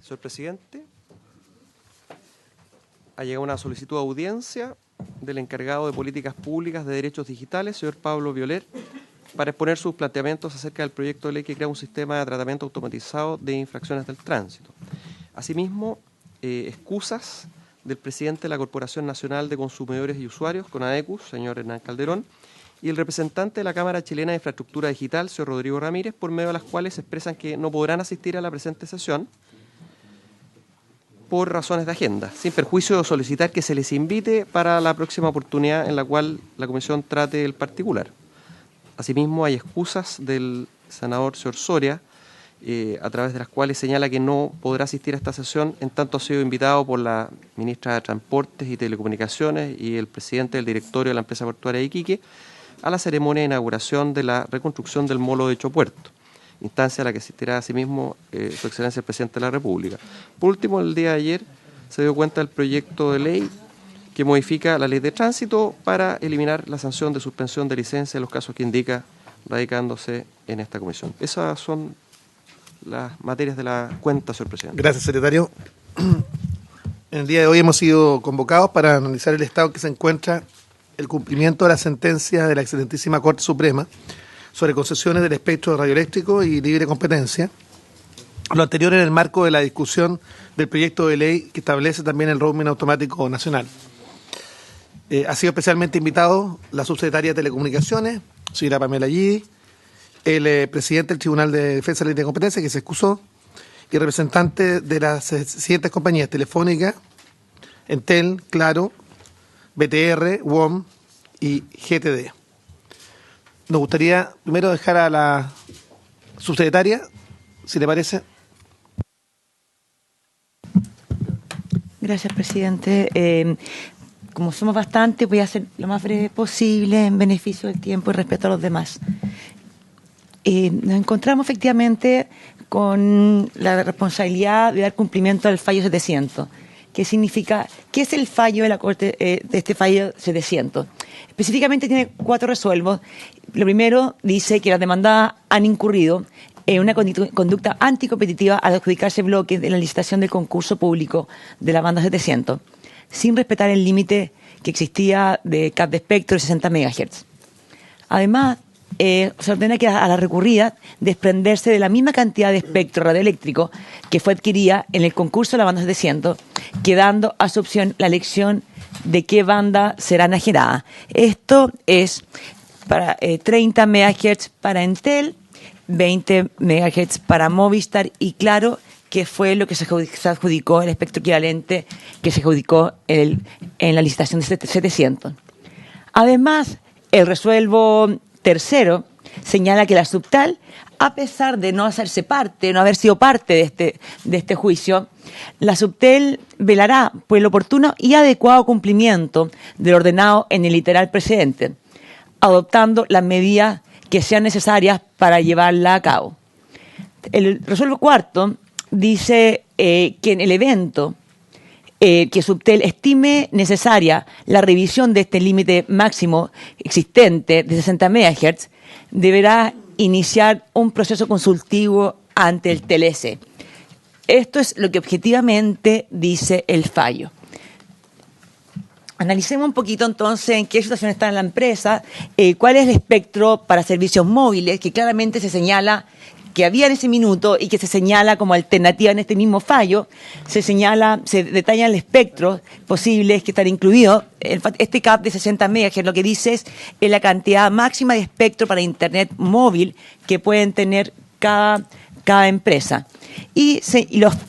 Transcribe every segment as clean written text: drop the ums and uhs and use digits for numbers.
Señor presidente, ha llegado una solicitud de audiencia del encargado de políticas públicas de derechos digitales, señor Pablo Violer, para exponer sus planteamientos acerca del proyecto de ley que crea un sistema de tratamiento automatizado de infracciones del tránsito. Asimismo, excusas del presidente de la Corporación Nacional de Consumidores y Usuarios, CONADECUS, señor Hernán Calderón, y el representante de la Cámara Chilena de Infraestructura Digital, señor Rodrigo Ramírez, por medio de las cuales expresan que no podrán asistir a la presente sesión por razones de agenda, sin perjuicio de solicitar que se les invite para la próxima oportunidad en la cual la Comisión trate el particular. Asimismo, hay excusas del senador señor Soria, a través de las cuales señala que no podrá asistir a esta sesión en tanto ha sido invitado por la ministra de Transportes y Telecomunicaciones y el presidente del directorio de la empresa portuaria de Iquique a la ceremonia de inauguración de la reconstrucción del molo de Hecho Puerto, instancia a la que asistirá asimismo su excelencia el presidente de la República. Por último, el día de ayer se dio cuenta del proyecto de ley que modifica la ley de tránsito para eliminar la sanción de suspensión de licencia en los casos que indica radicándose en esta comisión. Esas son las materias de la cuenta, señor presidente. Gracias, secretario. En el día de hoy hemos sido convocados para analizar el estado en que se encuentra el cumplimiento de la sentencia de la excelentísima Corte Suprema sobre concesiones del espectro radioeléctrico y libre competencia. Lo anterior en el marco de la discusión del proyecto de ley que establece también el roaming automático nacional. Ha sido especialmente invitado la subsecretaria de Telecomunicaciones, señora Pamela Gidi, el presidente del Tribunal de Defensa de la Ley de Competencia, que se excusó, y representante de las siguientes compañías: Telefónica, Entel, Claro, BTR, WOM y GTD. Nos gustaría primero dejar a la subsecretaria, si le parece. Gracias, presidente. Como somos bastantes, voy a ser lo más breve posible en beneficio del tiempo y respeto a los demás. Nos encontramos efectivamente con la responsabilidad de dar cumplimiento al fallo 700. ¿Qué significa? ¿Qué es el fallo de la Corte, de este fallo 700? Específicamente tiene 4 resuelvos. Lo primero dice que las demandadas han incurrido en una conducta anticompetitiva al adjudicarse bloques de la licitación del concurso público de la banda 700, sin respetar el límite que existía de cap de espectro de 60 MHz. Además, se ordena que a la recurrida desprenderse de la misma cantidad de espectro radioeléctrico que fue adquirida en el concurso de la banda 700, quedando a su opción la elección de qué banda será enajenada. Esto es para 30 MHz para Entel, 20 MHz para Movistar y Claro, que fue lo que se adjudicó, el espectro equivalente que se adjudicó en la licitación de 700. Además, el resuelvo tercero señala que la Subtal, a pesar de no hacerse parte, no haber sido parte de este juicio, la Subtel velará por el oportuno y adecuado cumplimiento del ordenado en el literal precedente, adoptando las medidas que sean necesarias para llevarla a cabo. El resuelvo cuarto dice que en el evento que Subtel estime necesaria la revisión de este límite máximo existente de 60 MHz, deberá iniciar un proceso consultivo ante el TLC. Esto es lo que objetivamente dice el fallo. Analicemos un poquito entonces en qué situación está la empresa, cuál es el espectro para servicios móviles, que claramente se señala que había en ese minuto y que se señala como alternativa en este mismo fallo. Se detalla el espectro posibles que están incluidos. Este cap de 60 MHz lo que dice es la cantidad máxima de espectro para Internet móvil que pueden tener cada empresa. Y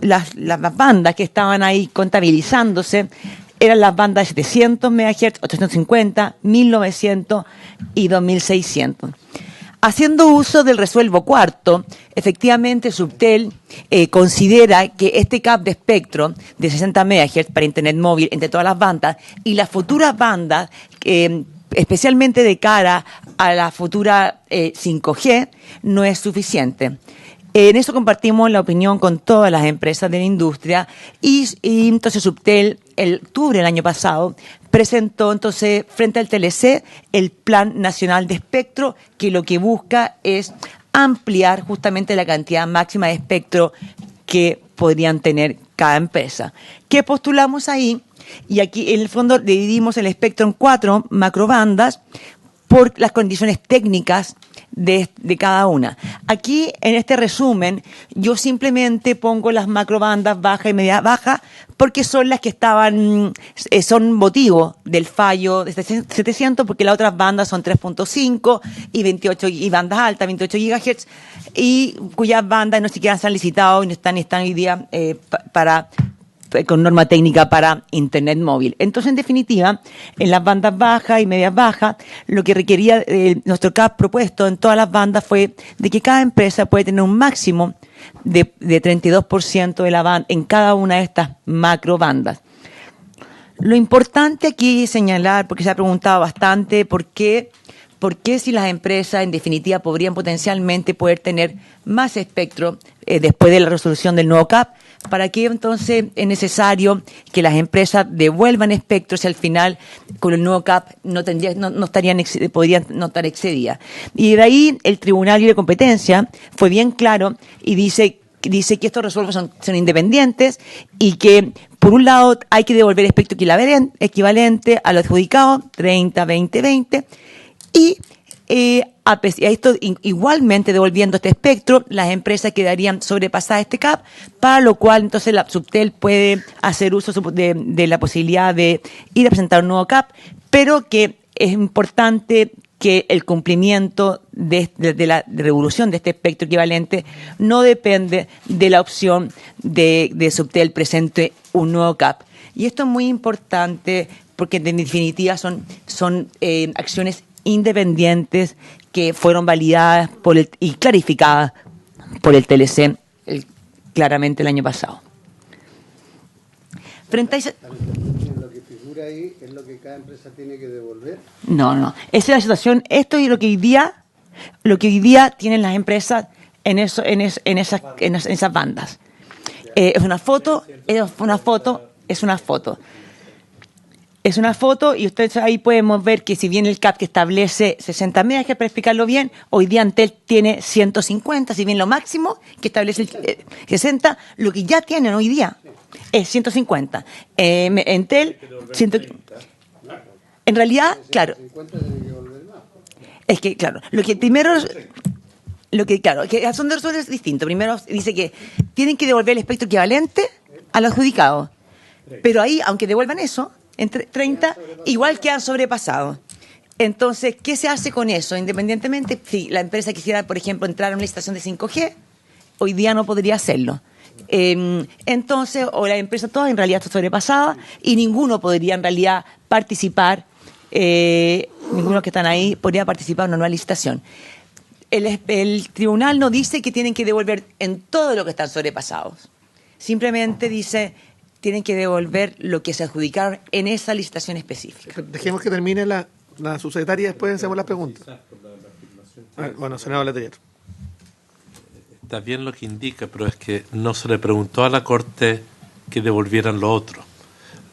las bandas que estaban ahí contabilizándose eran las bandas de 700 MHz, 850, 1900 y 2600. Haciendo uso del resuelvo cuarto, efectivamente Subtel considera que este cap de espectro de 60 MHz para Internet móvil entre todas las bandas y las futuras bandas, especialmente de cara a la futura 5G, no es suficiente. En eso compartimos la opinión con todas las empresas de la industria y entonces Subtel, en octubre del año pasado, presentó entonces frente al TLC el Plan Nacional de Espectro, que lo que busca es ampliar justamente la cantidad máxima de espectro que podrían tener cada empresa. ¿Qué postulamos ahí? Y aquí, en el fondo, dividimos el espectro en 4 macrobandas por las condiciones técnicas de cada una. Aquí, en este resumen, yo simplemente pongo las macrobandas baja y media baja porque son las que son motivo del fallo de 700, porque las otras bandas son 3.5 y 28 y bandas altas, 28 GHz, y cuyas bandas no siquiera se han licitado y no están hoy día con norma técnica para Internet móvil. Entonces, en definitiva, en las bandas bajas y medias bajas, lo que requería nuestro CAP propuesto en todas las bandas fue de que cada empresa puede tener un máximo de 32% de la banda en cada una de estas macro bandas. Lo importante aquí es señalar, porque se ha preguntado bastante, ¿por qué si las empresas, en definitiva, podrían potencialmente poder tener más espectro después de la resolución del nuevo CAP? ¿Para qué entonces es necesario que las empresas devuelvan espectro si al final con el nuevo CAP podrían no estar excedidas? Y de ahí el Tribunal de Competencia fue bien claro y dice que estos resuelvos son independientes y que, por un lado, hay que devolver espectro equivalente a lo adjudicado, 30, 20, 20, y a esto, igualmente devolviendo este espectro, las empresas quedarían sobrepasadas este CAP, para lo cual entonces la Subtel puede hacer uso de la posibilidad de ir a presentar un nuevo CAP, pero que es importante que el cumplimiento de la devolución de este espectro equivalente no depende de la opción de Subtel presente un nuevo CAP. Y esto es muy importante porque en definitiva son acciones independientes que fueron validadas y clarificadas por el TLC claramente el año pasado. Frente a lo que figura ahí es lo que cada empresa tiene que devolver. No. Esa es la situación. Esto es lo que hoy día tienen las empresas en esas bandas. Es una foto. Es una foto y ustedes ahí podemos ver que si bien el CAP que establece 60 MHz, para explicarlo bien, hoy día Entel tiene 150, si bien lo máximo que establece el 60, lo que ya tienen hoy día es 150. Entel, en realidad, claro, es que, claro, que son de resoluciones distintos. Primero dice que tienen que devolver el espectro equivalente al adjudicado, pero ahí, aunque devuelvan eso, entre 30, igual quedan sobrepasados. Entonces, ¿qué se hace con eso? Independientemente, si la empresa quisiera, por ejemplo, entrar a una licitación de 5G, hoy día no podría hacerlo. Entonces, o la empresa toda en realidad está sobrepasada y ninguno podría en realidad participar, ninguno que están ahí podría participar en una nueva licitación. El tribunal no dice que tienen que devolver en todo lo que están sobrepasados. Simplemente dice tienen que devolver lo que se adjudicaron en esa licitación específica. Dejemos que termine la subsecretaria y después hacemos las preguntas. Bueno, senador Letelier. Está bien lo que indica, pero es que no se le preguntó a la Corte que devolvieran lo otro.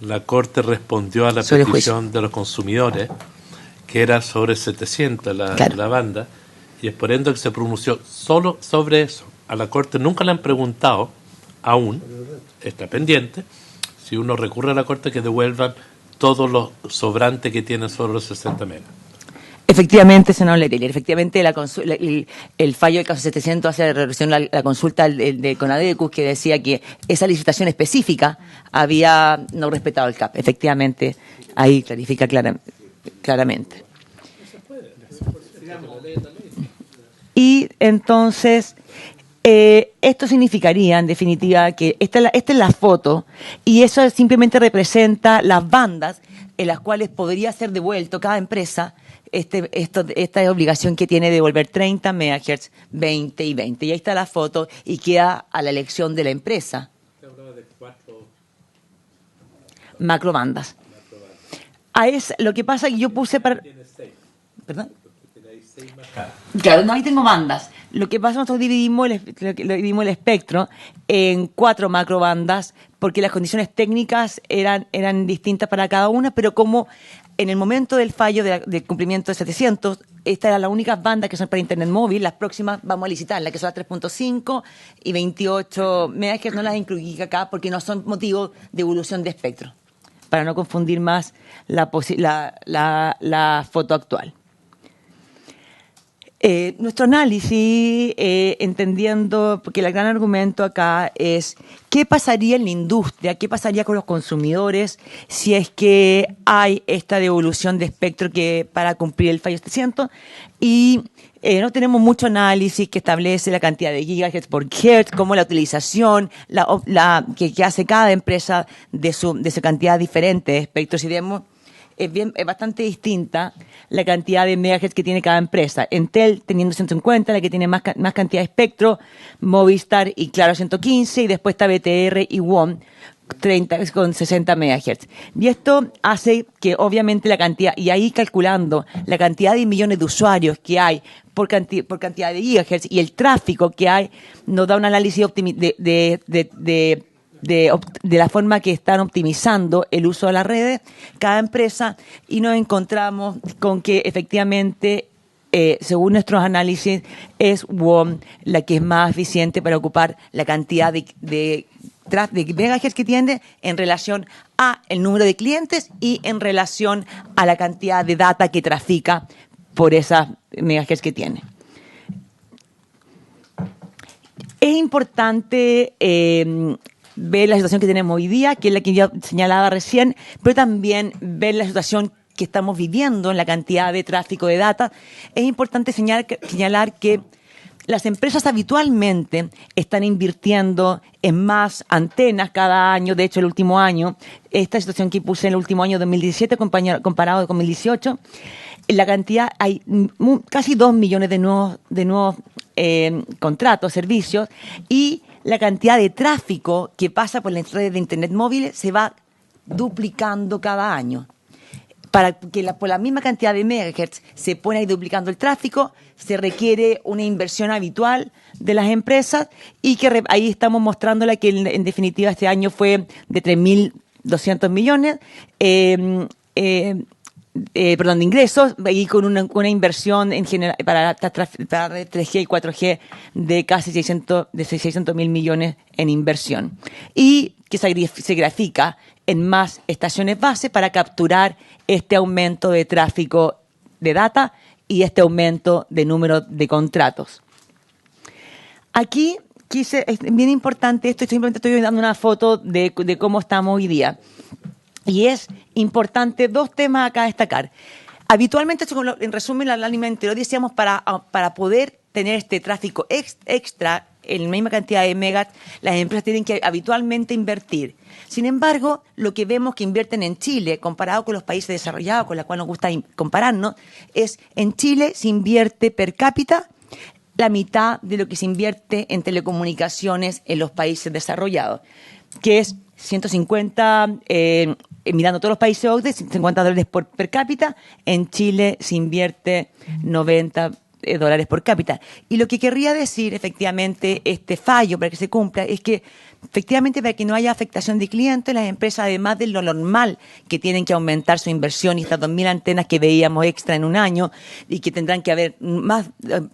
La Corte respondió a la petición de los consumidores, que era sobre 700 la banda, y es por ende que se pronunció solo sobre eso. A la Corte nunca le han preguntado, aún, está pendiente, si uno recurre a la Corte que devuelvan todos los sobrantes que tienen sobre los 60 megas. Efectivamente, senador Letelier, efectivamente el fallo del caso 700 hace relación a la consulta de Conadecus, que decía que esa licitación específica había no respetado el CAP. Efectivamente, ahí clarifica claramente. Y entonces, esto significaría, en definitiva, que esta es la foto, y eso simplemente representa las bandas en las cuales podría ser devuelto cada empresa esta obligación que tiene de devolver 30 MHz, 20 y 20. Y ahí está la foto y queda a la elección de la empresa. Usted hablaba de 4 macrobandas. Lo que pasa es que yo puse para... ¿Perdón? Claro, no, ahí tengo bandas. Lo que pasa, nosotros dividimos el espectro en 4 macrobandas porque las condiciones técnicas eran distintas para cada una, pero como en el momento del fallo del cumplimiento de 700, esta era la única banda que son para Internet móvil. Las próximas vamos a licitar, la que son las 3.5 y 28 MHz, no las incluí acá porque no son motivo de evolución de espectro, para no confundir más la foto actual. Nuestro análisis, entendiendo, porque el gran argumento acá es qué pasaría en la industria, qué pasaría con los consumidores si es que hay esta devolución de espectro para cumplir el fallo 700, y no tenemos mucho análisis que establece la cantidad de gigahertz por hertz, como la utilización que hace cada empresa de su cantidad diferente de espectro. Si vemos, es bastante distinta la cantidad de megahertz que tiene cada empresa. Entel teniendo 150, la que tiene más cantidad de espectro, Movistar y Claro 115, y después está BTR y WOM 30 con 60 megahertz. Y esto hace que obviamente la cantidad, y ahí calculando la cantidad de millones de usuarios que hay por cantidad de gigahertz y el tráfico que hay, nos da un análisis de la forma que están optimizando el uso de las redes cada empresa, y nos encontramos con que efectivamente, según nuestros análisis, es WOM la que es más eficiente para ocupar la cantidad de megahertz que tiene en relación a el número de clientes y en relación a la cantidad de data que trafica por esas megahertz que tiene. Es importante ver la situación que tenemos hoy día, que es la que yo señalaba recién, pero también ver la situación que estamos viviendo en la cantidad de tráfico de data. Es importante señalar que las empresas habitualmente están invirtiendo en más antenas cada año. De hecho, el último año, esta situación que puse en el último año 2017 comparado con 2018, la cantidad, hay casi 2 millones de nuevos contratos, servicios, y la cantidad de tráfico que pasa por las redes de Internet móviles se va duplicando cada año. Para que por la misma cantidad de megahertz se pone ahí duplicando el tráfico, se requiere una inversión habitual de las empresas, y que ahí estamos mostrándola que en definitiva este año fue de 3.200 millones de ingresos, y con una inversión en general para 3G y 4G de casi 600.000 millones en inversión, y que se grafica en más estaciones base para capturar este aumento de tráfico de data y este aumento de número de contratos. Aquí es bien importante esto, simplemente estoy dando una foto de cómo estamos hoy día. Y es importante dos temas acá a destacar. Habitualmente, en resumen, la línea anterior decíamos, para poder tener este tráfico extra en la misma cantidad de megas, las empresas tienen que habitualmente invertir. Sin embargo, lo que vemos que invierten en Chile, comparado con los países desarrollados, con los cuales nos gusta compararnos, es en Chile se invierte per cápita la mitad de lo que se invierte en telecomunicaciones en los países desarrollados, que es 150, mirando todos los países OCDE, $50 per cápita. En Chile se invierte 90 dólares por cápita. Y lo que querría decir, efectivamente, este fallo para que se cumpla, es que efectivamente, para que no haya afectación de clientes, las empresas, además de lo normal que tienen que aumentar su inversión, y estas 2.000 antenas que veíamos extra en un año, y que tendrán que haber más,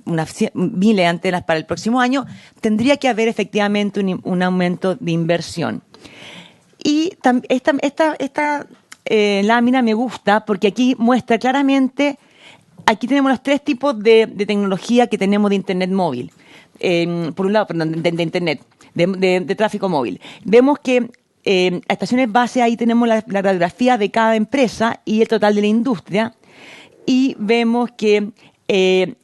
unas 1.000 antenas para el próximo año, tendría que haber efectivamente un aumento de inversión. Y esta lámina me gusta porque aquí muestra claramente, aquí tenemos los tres tipos de tecnología que tenemos de Internet móvil. Por un lado, perdón, de Internet, de tráfico móvil. Vemos que a estaciones base ahí tenemos la radiografía de cada empresa y el total de la industria, y vemos que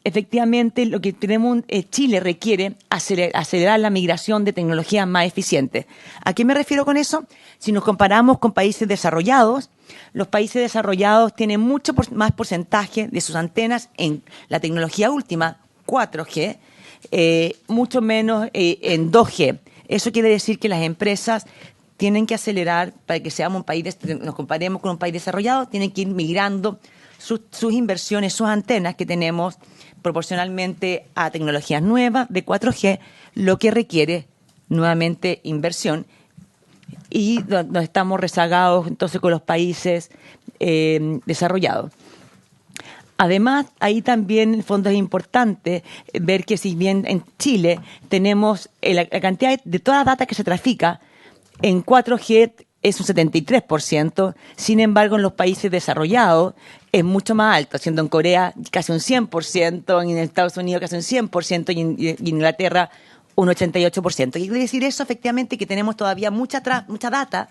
efectivamente lo que tenemos, Chile requiere acelerar la migración de tecnologías más eficientes. ¿A qué me refiero con eso? Si nos comparamos con países desarrollados, los países desarrollados tienen mucho más porcentaje de sus antenas en la tecnología última, 4G, mucho menos en 2G. Eso quiere decir que las empresas tienen que acelerar para que seamos un país, nos comparemos con un país desarrollado, tienen que ir migrando sus inversiones, sus antenas que tenemos proporcionalmente a tecnologías nuevas de 4G, lo que requiere nuevamente inversión. y nos estamos rezagados entonces con los países desarrollados. Además, ahí también en el fondo es importante ver que si bien en Chile tenemos la cantidad de toda la data que se trafica en 4G es un 73%, sin embargo en los países desarrollados es mucho más alto, siendo en Corea casi un 100%, en Estados Unidos casi un 100% y en Inglaterra un 88%. ¿Qué quiere decir eso? Efectivamente que tenemos todavía mucha data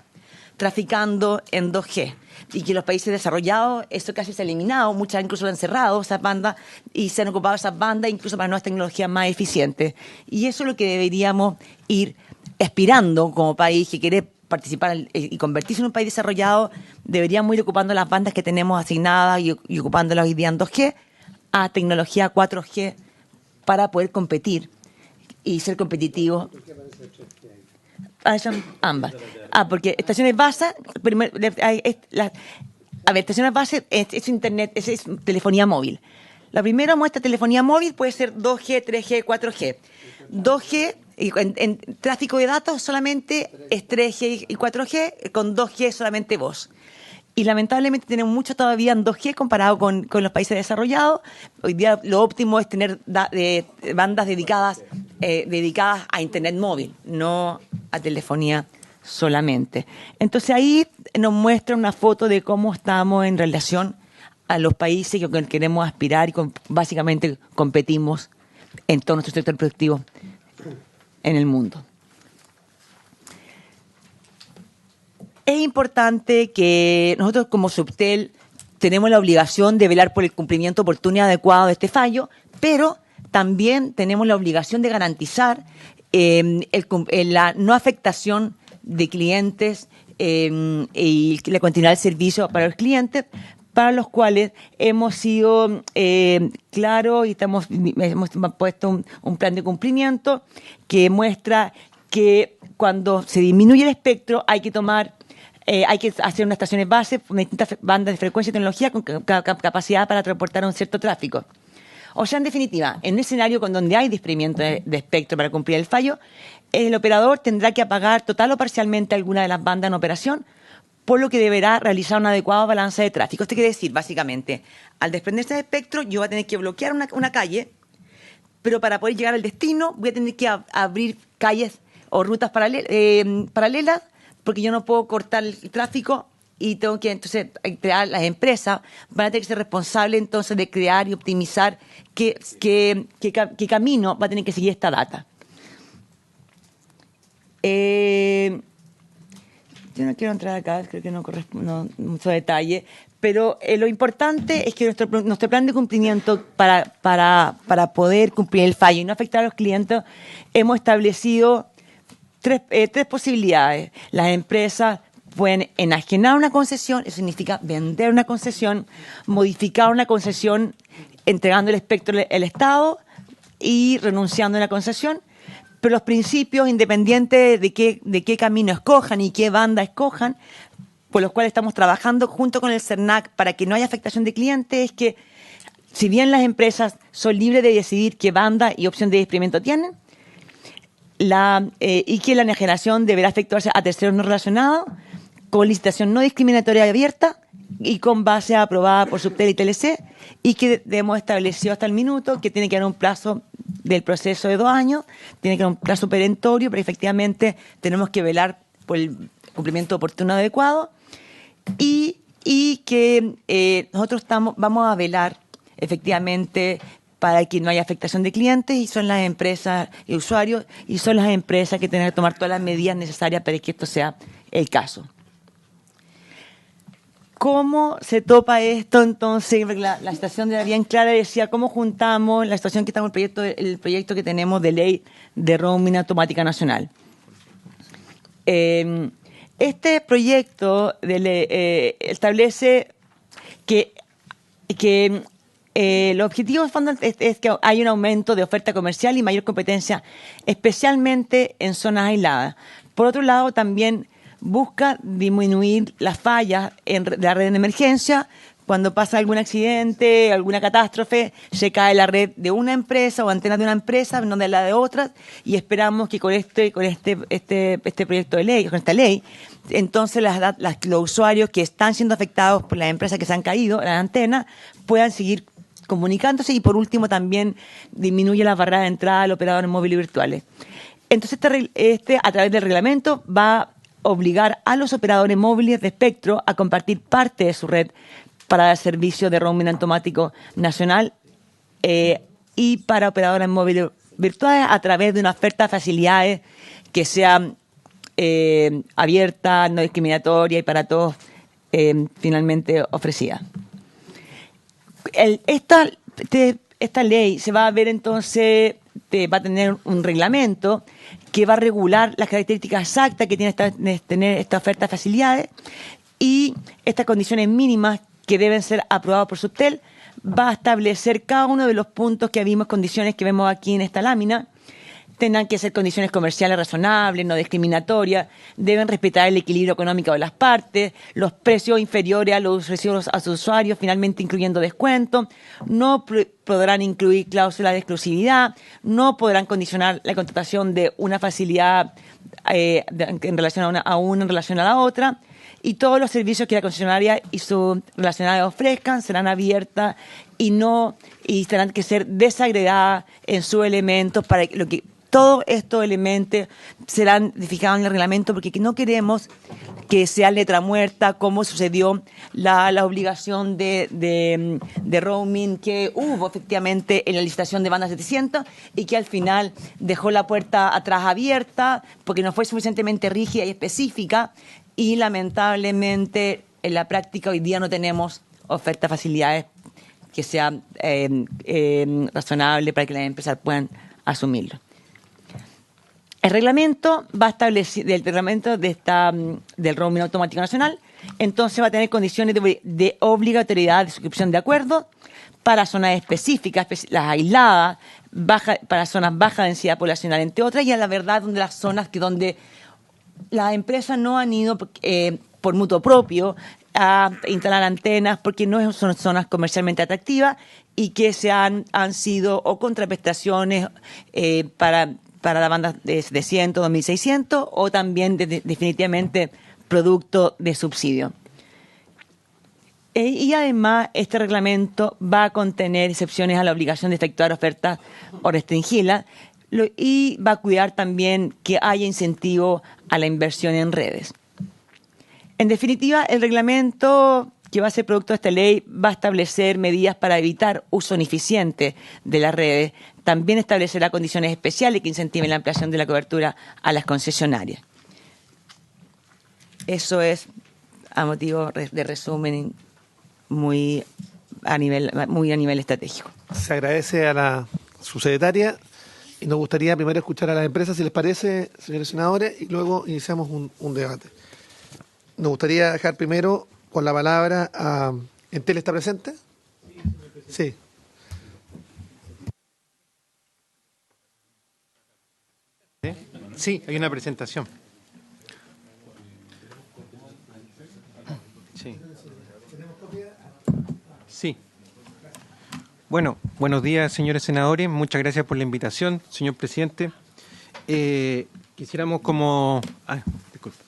traficando en 2G. Y que los países desarrollados, eso casi se ha eliminado, muchas incluso lo han cerrado, esas bandas, y se han ocupado esas bandas incluso para nuevas tecnologías más eficientes. Y eso es lo que deberíamos ir aspirando como país que quiere participar y convertirse en un país desarrollado. Deberíamos ir ocupando las bandas que tenemos asignadas y ocupándolas hoy día en 2G a tecnología 4G para poder competir y ser competitivos. Son ambas. Porque estaciones base, estaciones base es internet, es telefonía móvil. La primera muestra de telefonía móvil puede ser 2G, 3G, 4G. 2G, en tráfico de datos solamente es 3G y 4G, con 2G solamente voz. Y lamentablemente tenemos mucho todavía en 2G comparado con los países desarrollados. Hoy día lo óptimo es tener bandas dedicadas a internet móvil, no a telefonía solamente. Entonces ahí nos muestra una foto de cómo estamos en relación a los países que queremos aspirar y básicamente competimos en todo nuestro sector productivo en el mundo. Es importante que nosotros como Subtel tenemos la obligación de velar por el cumplimiento oportuno y adecuado de este fallo, pero también tenemos la obligación de garantizar la no afectación de clientes y la continuidad del servicio para los clientes, para los cuales hemos sido claros y hemos puesto un plan de cumplimiento que muestra que cuando se disminuye el espectro hay que hacer unas estaciones base con distintas bandas de frecuencia y tecnología con capacidad para transportar un cierto tráfico. O sea, en definitiva, en un escenario donde hay desprendimiento de espectro para cumplir el fallo, el operador tendrá que apagar total o parcialmente alguna de las bandas en operación, por lo que deberá realizar un adecuado balance de tráfico. Esto quiere decir, básicamente, al desprenderse de espectro, yo voy a tener que bloquear una calle, pero para poder llegar al destino voy a tener que abrir calles o rutas paralelas, porque yo no puedo cortar el tráfico y tengo que entonces crear las empresas, van a tener que ser responsables entonces de crear y optimizar qué camino va a tener que seguir esta data. Yo no quiero entrar acá, creo que no corresponde mucho detalle, pero lo importante es que nuestro plan de cumplimiento para poder cumplir el fallo y no afectar a los clientes, hemos establecido tres posibilidades. Las empresas pueden enajenar una concesión, eso significa vender una concesión, modificar una concesión entregando el espectro al Estado y renunciando a la concesión, pero los principios, independientes de qué camino escojan y qué banda escojan, por los cuales estamos trabajando junto con el CERNAC para que no haya afectación de clientes, es que si bien las empresas son libres de decidir qué banda y opción de experimento tienen, y que la enajenación deberá efectuarse a terceros no relacionados, con licitación no discriminatoria y abierta y con base aprobada por Subtel y TLC, y que hemos establecido hasta el minuto que tiene que haber un plazo del proceso de 2 años, tiene que haber un plazo perentorio, pero efectivamente tenemos que velar por el cumplimiento oportuno y adecuado, y que nosotros vamos a velar efectivamente para que no haya afectación de clientes, y son las empresas y usuarios, y son las empresas que tienen que tomar todas las medidas necesarias para que esto sea el caso. ¿Cómo se topa esto entonces? La situación era bien clara, decía cómo juntamos la situación que estamos el proyecto que tenemos de ley de roaming automática nacional. Este proyecto establece que el objetivo de fondo es que hay un aumento de oferta comercial y mayor competencia, especialmente en zonas aisladas. Por otro lado, también busca disminuir las fallas de la red de emergencia, cuando pasa algún accidente, alguna catástrofe, se cae la red de una empresa o antenas de una empresa, no de la de otra, y esperamos que con este proyecto de ley, con esta ley, entonces los usuarios que están siendo afectados por las empresas que se han caído, las antenas, puedan seguir comunicándose, y por último también disminuye la barrera de entrada al operador móviles virtuales. Entonces a través del reglamento va a obligar a los operadores móviles de espectro a compartir parte de su red para el servicio de roaming automático nacional y para operadores móviles virtuales a través de una oferta de facilidades que sea abierta, no discriminatoria y para todos finalmente ofrecida. Esta ley se va a ver entonces, va a tener un reglamento que va a regular las características exactas que tiene tener esta oferta de facilidades y estas condiciones mínimas que deben ser aprobadas por Subtel. Va a establecer cada uno de los puntos que vimos, condiciones que vemos aquí en esta lámina. Tendrán que ser condiciones comerciales razonables, no discriminatorias, deben respetar el equilibrio económico de las partes, los precios inferiores a los ofrecidos a sus usuarios, finalmente incluyendo descuentos, no podrán incluir cláusulas de exclusividad, no podrán condicionar la contratación de una facilidad en relación a una en relación a la otra, y todos los servicios que la concesionaria y sus relacionadas ofrezcan serán abiertas y tendrán que ser desagregadas en sus elementos para lo que todos estos elementos serán fijados en el reglamento, porque no queremos que sea letra muerta, como sucedió la obligación de roaming que hubo efectivamente en la licitación de banda 700 y que al final dejó la puerta atrás abierta porque no fue suficientemente rígida y específica, y lamentablemente en la práctica hoy día no tenemos oferta de facilidades que sea razonable para que las empresas puedan asumirlo. El reglamento va a establecer, del reglamento del roaming automático nacional, entonces va a tener condiciones de obligatoriedad de suscripción de acuerdo para zonas específicas, las aisladas, para zonas baja densidad poblacional, entre otras, y a la verdad donde las zonas donde las empresas no han ido por mutuo propio a instalar antenas porque no son zonas comercialmente atractivas y que han sido o contraprestaciones para la banda de 700, 2600 o también definitivamente producto de subsidio. Y además este reglamento va a contener excepciones a la obligación de efectuar ofertas o restringirlas y va a cuidar también que haya incentivo a la inversión en redes. En definitiva, el reglamento que va a ser producto de esta ley va a establecer medidas para evitar uso ineficiente de las redes. También establecerá condiciones especiales que incentiven la ampliación de la cobertura a las concesionarias. Eso es a motivo de resumen muy a nivel estratégico. Se agradece a la subsecretaria y nos gustaría primero escuchar a las empresas, si les parece, señores senadores, y luego iniciamos un debate. Nos gustaría dejar primero con la palabra a... ¿Entel está presente? Sí. Sí, hay una presentación. Sí. Sí. Bueno, buenos días, señores senadores. Muchas gracias por la invitación, señor presidente. Quisiéramos disculpe.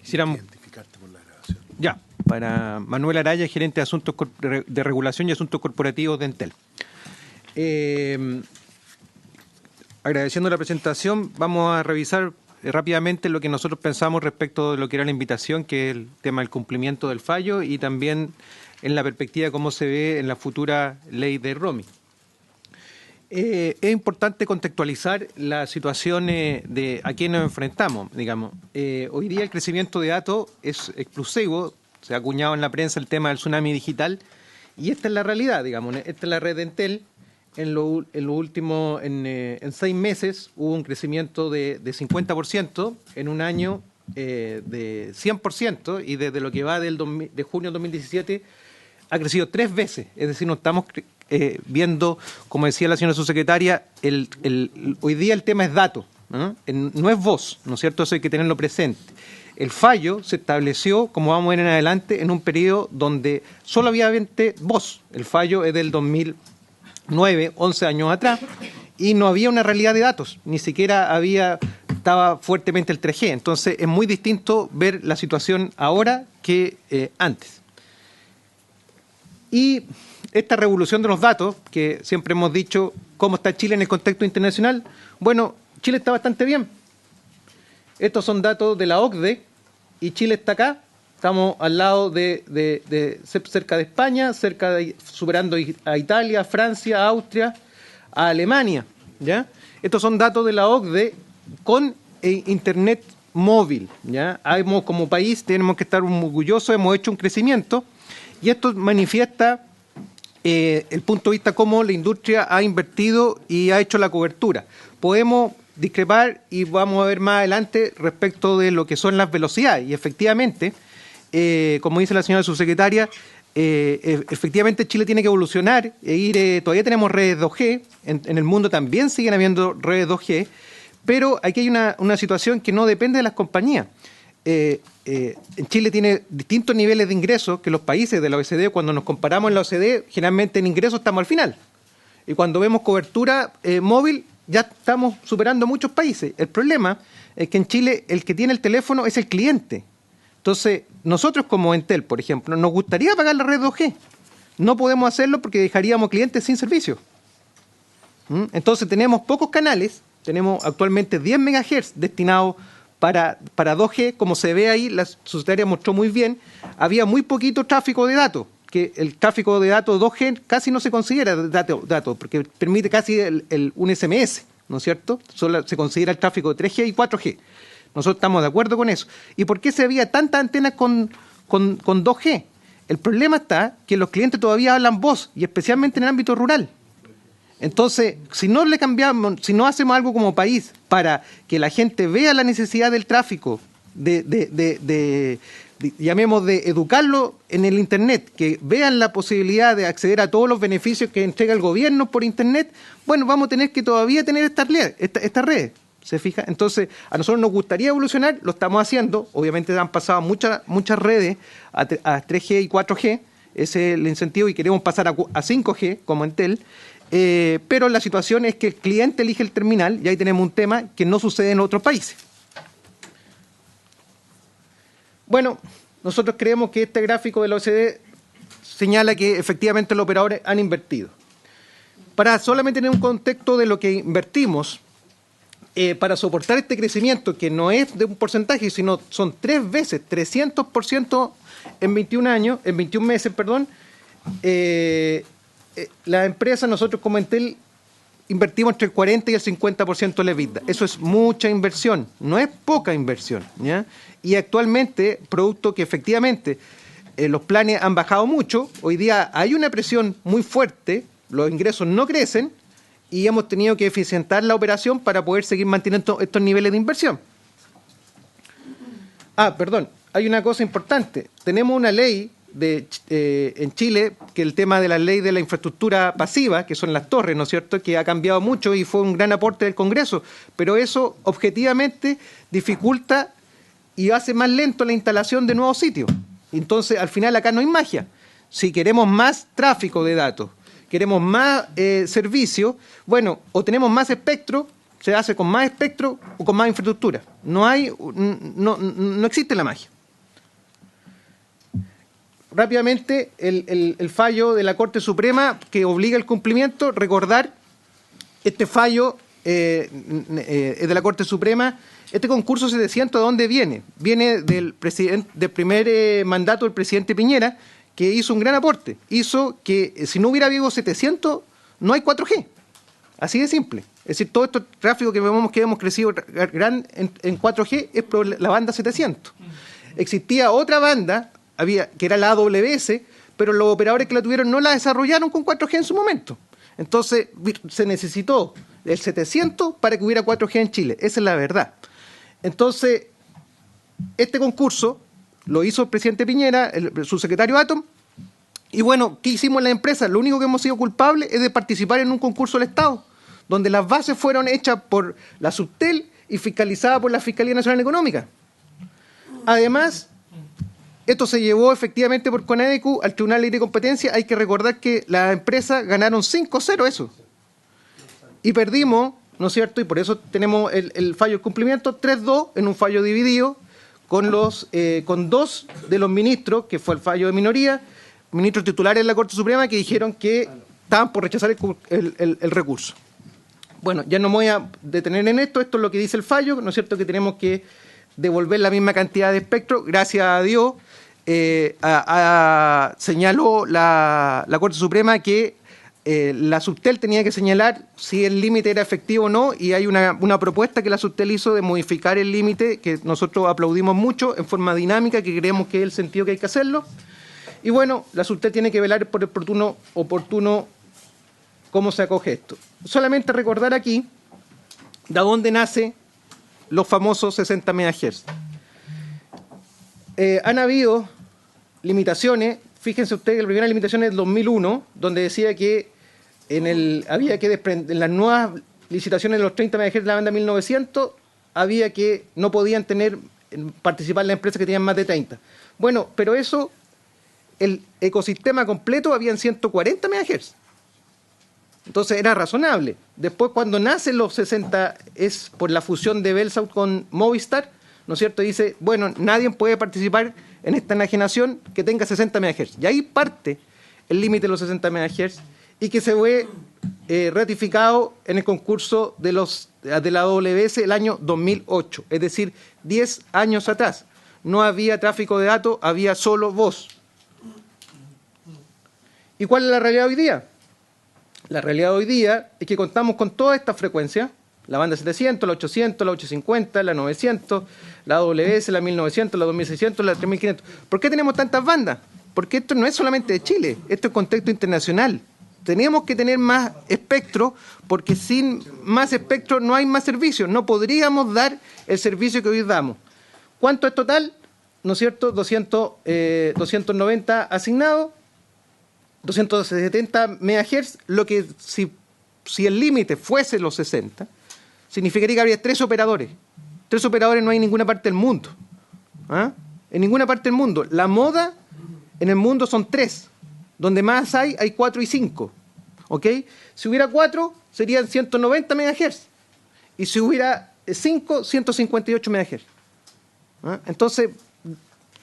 Identificarte por la grabación. Ya, para Manuel Araya, gerente de Asuntos de Regulación y Asuntos Corporativos de Entel. Agradeciendo la presentación, vamos a revisar rápidamente lo que nosotros pensamos respecto de lo que era la invitación, que es el tema del cumplimiento del fallo y también en la perspectiva de cómo se ve en la futura ley de roaming. Es importante contextualizar la situación de a quién nos enfrentamos, digamos. Hoy día el crecimiento de datos es explosivo, se ha acuñado en la prensa el tema del tsunami digital, y esta es la realidad, digamos. Esta es la red de Entel. En lo último, en 6 meses hubo un crecimiento de 50%, en un año de 100%, y desde lo que va de junio de 2017 ha crecido 3 veces. Es decir, no estamos viendo, como decía la señora subsecretaria, hoy día el tema es datos. ¿no? No es voz, ¿no es cierto? Eso hay que tenerlo presente. El fallo se estableció, como vamos a ver en adelante, en un periodo donde solo había voz. El fallo es del 2009, 11 años atrás, y no había una realidad de datos, ni siquiera estaba fuertemente el 3G. Entonces es muy distinto ver la situación ahora que antes. Y esta revolución de los datos, que siempre hemos dicho cómo está Chile en el contexto internacional, bueno, Chile está bastante bien. Estos son datos de la OCDE y Chile está acá. Estamos al lado cerca de España, superando a Italia, Francia, Austria, a Alemania, ¿ya? Estos son datos de la OCDE con Internet móvil, ¿ya? Como país tenemos que estar orgullosos, hemos hecho un crecimiento y esto manifiesta el punto de vista cómo la industria ha invertido y ha hecho la cobertura. Podemos discrepar y vamos a ver más adelante respecto de lo que son las velocidades. Y efectivamente, como dice la señora subsecretaria, efectivamente Chile tiene que evolucionar e ir, todavía tenemos redes 2G, en el mundo también siguen habiendo redes 2G, pero aquí hay una situación que no depende de las compañías. En Chile tiene distintos niveles de ingresos que los países de la OECD. Cuando nos comparamos en la OECD, generalmente en ingresos estamos al final. Y cuando vemos cobertura móvil, ya estamos superando muchos países. El problema es que en Chile el que tiene el teléfono es el cliente. Entonces, nosotros como Entel, por ejemplo, nos gustaría pagar la red 2G. No podemos hacerlo porque dejaríamos clientes sin servicio. Entonces, tenemos pocos canales. Tenemos actualmente 10 MHz destinados para 2G. Como se ve ahí, la subsecretaria mostró muy bien, había muy poquito tráfico de datos, que el tráfico de datos 2G casi no se considera datos, porque permite casi un SMS, ¿no es cierto? Solo se considera el tráfico de 3G y 4G. Nosotros estamos de acuerdo con eso. ¿Y por qué se había tantas antenas con 2G? El problema está que los clientes todavía hablan voz, y especialmente en el ámbito rural. Entonces, si no le cambiamos, si no hacemos algo como país para que la gente vea la necesidad del tráfico, llamemos de educarlo en el Internet, que vean la posibilidad de acceder a todos los beneficios que entrega el gobierno por Internet, bueno, vamos a tener que todavía tener esta red, ¿se fija? Entonces, a nosotros nos gustaría evolucionar, lo estamos haciendo, obviamente han pasado muchas redes a 3G y 4G, ese es el incentivo, y queremos pasar a 5G como Entel. Pero la situación es que el cliente elige el terminal y ahí tenemos un tema que no sucede en otros países. Bueno, nosotros creemos que este gráfico de la OCDE señala que efectivamente los operadores han invertido. Para solamente tener un contexto de lo que invertimos, para soportar este crecimiento, que no es de un porcentaje, sino son 3 veces, 300% en 21 meses, la empresa, nosotros como Entel, invertimos entre el 40 y el 50% de la EBITDA. Eso es mucha inversión, no es poca inversión, ¿ya? Y actualmente, producto que efectivamente los planes han bajado mucho, hoy día hay una presión muy fuerte, los ingresos no crecen y hemos tenido que eficientar la operación para poder seguir manteniendo estos niveles de inversión. Hay una cosa importante. Tenemos una ley en Chile, que el tema de la ley de la infraestructura pasiva, que son las torres, ¿no es cierto?, que ha cambiado mucho y fue un gran aporte del Congreso, pero eso objetivamente dificulta y hace más lento la instalación de nuevos sitios. Entonces, al final acá no hay magia. Si queremos más tráfico de datos, queremos más servicio, bueno, o tenemos más espectro, se hace con más espectro o con más infraestructura. No existe la magia. Rápidamente, el fallo de la Corte Suprema que obliga el cumplimiento, recordar, este fallo es de la Corte Suprema. Este concurso 700, ¿de dónde viene? Viene del primer mandato del presidente Piñera, que hizo un gran aporte. Hizo que si no hubiera habido 700, no hay 4G. Así de simple. Es decir, todo este tráfico que hemos crecido en 4G es por la banda 700. Existía otra banda, que era la AWS, pero los operadores que la tuvieron no la desarrollaron con 4G en su momento. Entonces, se necesitó el 700 para que hubiera 4G en Chile. Esa es la verdad. Entonces, este concurso lo hizo el presidente Piñera, el subsecretario Atom, y bueno, ¿qué hicimos las empresas? Lo único que hemos sido culpables es de participar en un concurso del Estado, donde las bases fueron hechas por la Subtel y fiscalizada por la Fiscalía Nacional Económica. Además, esto se llevó efectivamente por Conadecu al Tribunal de Libre Competencia. Hay que recordar que las empresas ganaron 5-0 eso. Y perdimos, ¿no es cierto? Y por eso tenemos el fallo de cumplimiento 3-2 en un fallo dividido con dos de los ministros, que fue el fallo de minoría, ministros titulares de la Corte Suprema, que dijeron que estaban por rechazar el recurso. Bueno, ya no me voy a detener en esto es lo que dice el fallo, ¿no es cierto? Que tenemos que devolver la misma cantidad de espectro. Gracias a Dios señaló la Corte Suprema que la Subtel tenía que señalar si el límite era efectivo o no, y hay una propuesta que la Subtel hizo de modificar el límite, que nosotros aplaudimos mucho, en forma dinámica, que creemos que es el sentido que hay que hacerlo. Y bueno, la Subtel tiene que velar por el oportuno cómo se acoge esto. Solamente recordar aquí de dónde nace los famosos 60 MHz. Han habido limitaciones. Fíjense ustedes que la primera limitación es del 2001, donde decía que había que desprender, en las nuevas licitaciones de los 30 MHz de la banda 1900, había que no podían participar las empresas que tenían más de 30. Bueno, pero eso, el ecosistema completo habían 140 MHz. Entonces era razonable. Después, cuando nacen los 60, es por la fusión de Bellsouth con Movistar, ¿no es cierto? Dice, bueno, nadie puede participar en esta enajenación que tenga 60 MHz. Y ahí parte el límite de los 60 MHz y que se fue ratificado en el concurso de la AWS el año 2008, es decir, 10 años atrás. No había tráfico de datos, había solo voz. ¿Y cuál es la realidad hoy día? La realidad hoy día es que contamos con todas estas frecuencias, la banda 700, la 800, la 850, la 900, la AWS, la 1900, la 2600, la 3500. ¿Por qué tenemos tantas bandas? Porque esto no es solamente de Chile, esto es contexto internacional. Tenemos que tener más espectro, porque sin más espectro no hay más servicios. No podríamos dar el servicio que hoy damos. ¿Cuánto es total? ¿No es cierto? 290 asignados, 270 MHz, lo que si el límite fuese los 60, significaría que habría 3 operadores. 3 operadores no hay en ninguna parte del mundo. ¿Ah? En ninguna parte del mundo. La moda en el mundo son 3. Donde más hay 4 y 5. ¿Ok? Si hubiera 4, serían 190 MHz. Y si hubiera 5, 158 MHz. ¿Ah? Entonces,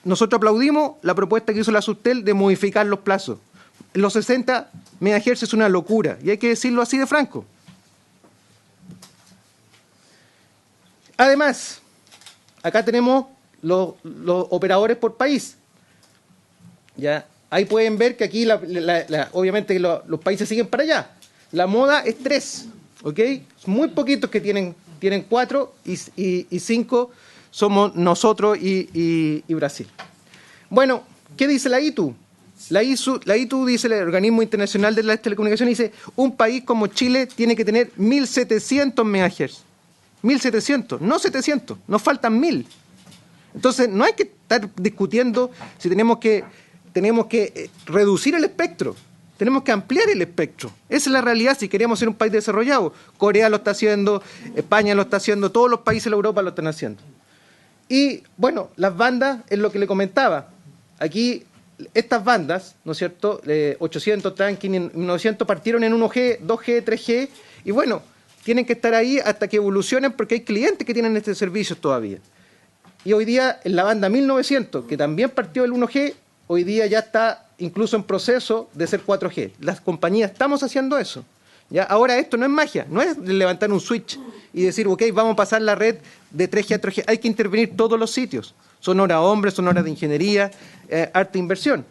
nosotros aplaudimos la propuesta que hizo la Subtel de modificar los plazos. Los 60 MHz es una locura, y hay que decirlo así de franco. Además, acá tenemos los operadores por país. ¿Ya? Ahí pueden ver que aquí, obviamente, los países siguen para allá. La moda es 3, ¿ok? Muy poquitos que tienen 4 y 5 somos nosotros y Brasil. Bueno, ¿qué dice la ITU? La ITU dice, el Organismo Internacional de las Telecomunicaciones, dice, un país como Chile tiene que tener 1.700 MHz. 1.700, no 700, nos faltan 1.000. Entonces, no hay que estar discutiendo si tenemos que reducir el espectro, tenemos que ampliar el espectro. Esa es la realidad si queremos ser un país desarrollado. Corea lo está haciendo, España lo está haciendo, todos los países de Europa lo están haciendo. Y, bueno, las bandas, es lo que le comentaba. Aquí, estas bandas, ¿no es cierto?, 800, Tranqui, 900, partieron en 1G, 2G, 3G, y bueno, tienen que estar ahí hasta que evolucionen porque hay clientes que tienen este servicio todavía. Y hoy día, en la banda 1900, que también partió del 1G, hoy día ya está incluso en proceso de ser 4G. Las compañías estamos haciendo eso. ¿Ya? Ahora esto no es magia, no es levantar un switch y decir, ok, vamos a pasar la red de 3G a 3G. Hay que intervenir todos los sitios. Son horas hombres, son horas de ingeniería, harta inversión.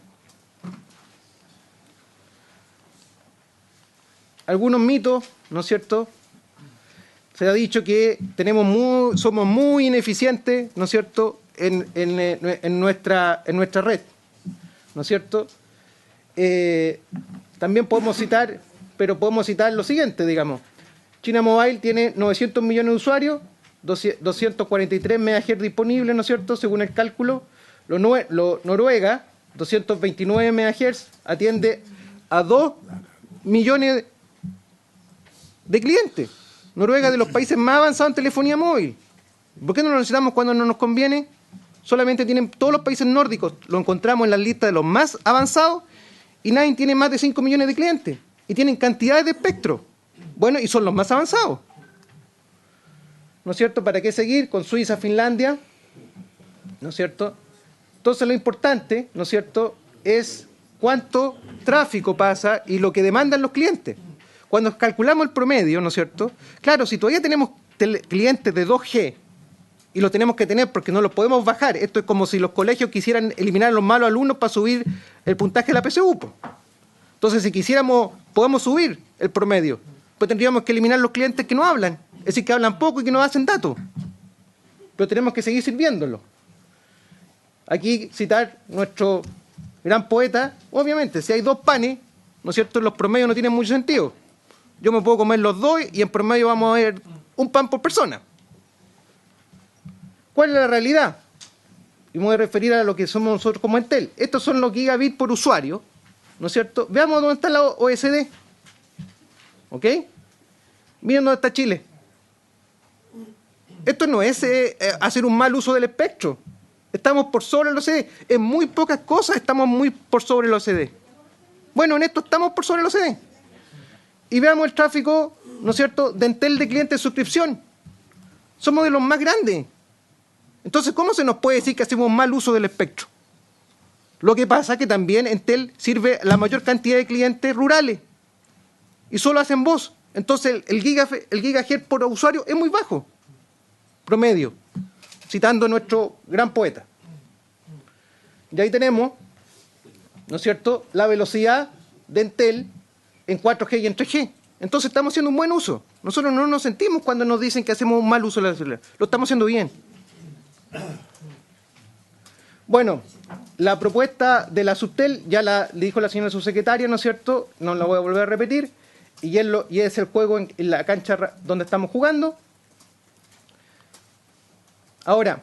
Algunos mitos, ¿no es cierto? Se ha dicho que somos muy ineficientes, ¿no es cierto?, en nuestra red, ¿no es cierto? También podemos citar lo siguiente, digamos. China Mobile tiene 900 millones de usuarios, 243 MHz disponibles, ¿no es cierto?, según el cálculo. Noruega, 229 MHz, atiende a 2 millones de clientes. Noruega es de los países más avanzados en telefonía móvil. ¿Por qué no lo necesitamos cuando no nos conviene? Solamente tienen todos los países nórdicos, lo encontramos en la lista de los más avanzados, y nadie tiene más de 5 millones de clientes. Y tienen cantidades de espectro. Bueno, y son los más avanzados. ¿No es cierto? ¿Para qué seguir con Suiza, Finlandia? ¿No es cierto? Entonces lo importante, ¿no es cierto?, es cuánto tráfico pasa y lo que demandan los clientes. Cuando calculamos el promedio, ¿no es cierto? Claro, si todavía tenemos clientes de 2G y los tenemos que tener porque no los podemos bajar, esto es como si los colegios quisieran eliminar a los malos alumnos para subir el puntaje de la PSU. Entonces, si quisiéramos, podemos subir el promedio, pues tendríamos que eliminar los clientes que no hablan, es decir, que hablan poco y que no hacen datos. Pero tenemos que seguir sirviéndolo. Aquí citar nuestro gran poeta, obviamente, si hay 2 panes, ¿no es cierto?, los promedios no tienen mucho sentido. Yo me puedo comer los 2 y en promedio vamos a ver un pan por persona. ¿Cuál es la realidad? Y me voy a referir a lo que somos nosotros como Entel. Estos son los gigabits por usuario, ¿no es cierto? Veamos dónde está la OECD. ¿Ok? Miren dónde está Chile. Esto no es hacer un mal uso del espectro. Estamos por sobre el OCDE. En muy pocas cosas estamos muy por sobre el OCDE. Bueno, en esto estamos por sobre el OCDE. Y veamos el tráfico, ¿no es cierto?, de Entel de clientes de suscripción. Somos de los más grandes. Entonces, ¿cómo se nos puede decir que hacemos mal uso del espectro? Lo que pasa es que también Entel sirve a la mayor cantidad de clientes rurales. Y solo hacen voz. Entonces, el gigahertz por usuario es muy bajo. Promedio. Citando a nuestro gran poeta. Y ahí tenemos, ¿no es cierto?, la velocidad de Entel en 4G y en 3G. Entonces estamos haciendo un buen uso. Nosotros no nos sentimos cuando nos dicen que hacemos un mal uso de la celular. Lo estamos haciendo bien. Bueno, la propuesta de la Subtel ya le dijo la señora subsecretaria, ¿no es cierto? No la voy a volver a repetir. Y es el juego en la cancha donde estamos jugando. Ahora,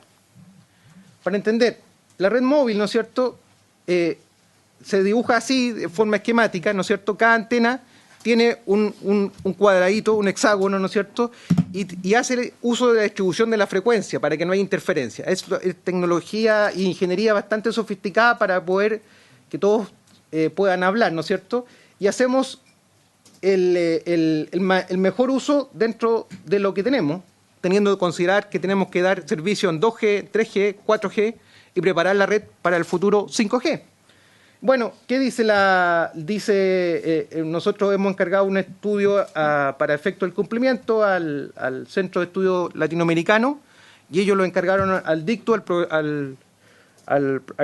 para entender, la red móvil, ¿no es cierto?, se dibuja así, de forma esquemática, ¿no es cierto? Cada antena tiene un cuadradito, un hexágono, ¿no es cierto?, y hace uso de la distribución de la frecuencia para que no haya interferencia. Es tecnología e ingeniería bastante sofisticada para poder que todos puedan hablar, ¿no es cierto? Y hacemos el mejor uso dentro de lo que tenemos, teniendo que considerar que tenemos que dar servicio en 2G, 3G, 4G y preparar la red para el futuro 5G. Bueno, ¿qué dice nosotros hemos encargado un estudio para efecto del cumplimiento al Centro de Estudio Latinoamericano, y ellos lo encargaron al dicto, al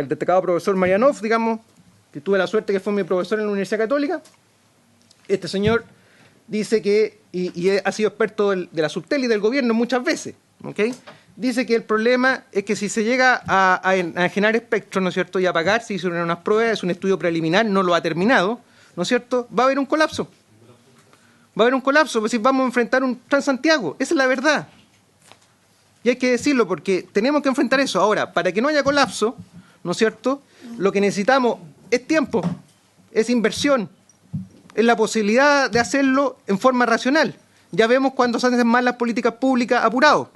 destacado profesor Marianov, digamos, que tuve la suerte que fue mi profesor en la Universidad Católica. Este señor dice que, y ha sido experto de la Subtel y del gobierno muchas veces, ¿ok? Dice que el problema es que si se llega a generar espectro, ¿no es cierto?, y a pagar, se hicieron unas pruebas, es un estudio preliminar, no lo ha terminado, ¿no es cierto?, va a haber un colapso. Va a haber un colapso, pues si vamos a enfrentar un Transantiago, esa es la verdad. Y hay que decirlo porque tenemos que enfrentar eso. Ahora, para que no haya colapso, ¿no es cierto?, lo que necesitamos es tiempo, es inversión, es la posibilidad de hacerlo en forma racional. Ya vemos cuando se hacen mal las políticas públicas apurados.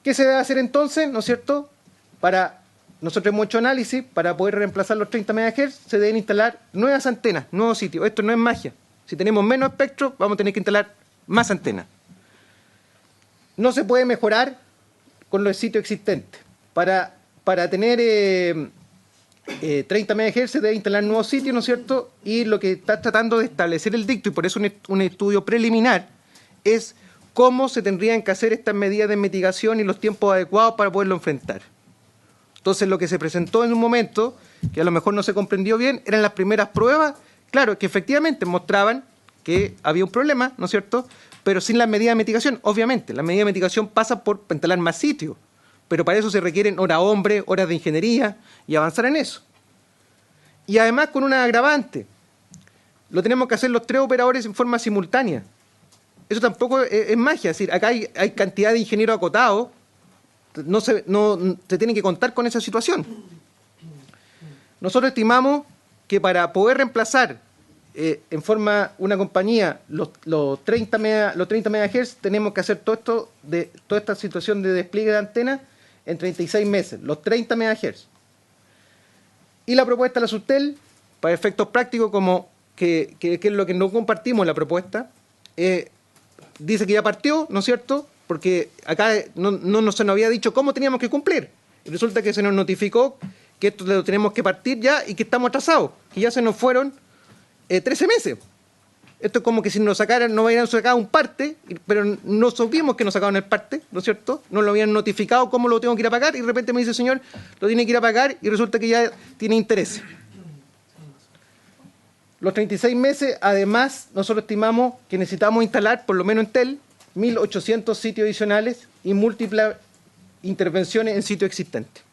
¿Qué se debe hacer entonces, no es cierto? Nosotros hemos hecho análisis, para poder reemplazar los 30 MHz, se deben instalar nuevas antenas, nuevos sitios. Esto no es magia. Si tenemos menos espectro, vamos a tener que instalar más antenas. No se puede mejorar con los sitios existentes. Para tener 30 MHz se debe instalar nuevos sitios, ¿no es cierto? Y lo que está tratando de establecer el dicto, y por eso un estudio preliminar, es cómo se tendrían que hacer estas medidas de mitigación y los tiempos adecuados para poderlo enfrentar. Entonces, lo que se presentó en un momento, que a lo mejor no se comprendió bien, eran las primeras pruebas, claro, que efectivamente mostraban que había un problema, ¿no es cierto?, pero sin las medidas de mitigación. Obviamente, las medidas de mitigación pasan por instalar más sitios, pero para eso se requieren horas hombre, horas de ingeniería, y avanzar en eso. Y además con una agravante, lo tenemos que hacer los 3 operadores en forma simultánea. Eso tampoco es magia, es decir, acá hay cantidad de ingenieros acotados, no se tiene que contar con esa situación. Nosotros estimamos que para poder reemplazar en forma una compañía los 30 MHz, tenemos que hacer toda esta situación de despliegue de antenas en 36 meses, los 30 MHz. Y la propuesta de la Subtel, para efectos prácticos, como que es lo que no compartimos en la propuesta, dice que ya partió, ¿no es cierto? Porque acá no se nos había dicho cómo teníamos que cumplir. Y resulta que se nos notificó que esto lo tenemos que partir ya y que estamos atrasados, que ya se nos fueron 13 meses. Esto es como que si nos sacaran, no hubieran sacado un parte, pero no supimos que nos sacaron el parte, ¿no es cierto? No lo habían notificado cómo lo tengo que ir a pagar y de repente me dice, señor, lo tiene que ir a pagar y resulta que ya tiene interés. Los 36 meses, además, nosotros estimamos que necesitamos instalar, por lo menos en TEL, 1.800 sitios adicionales y múltiples intervenciones en sitios existentes.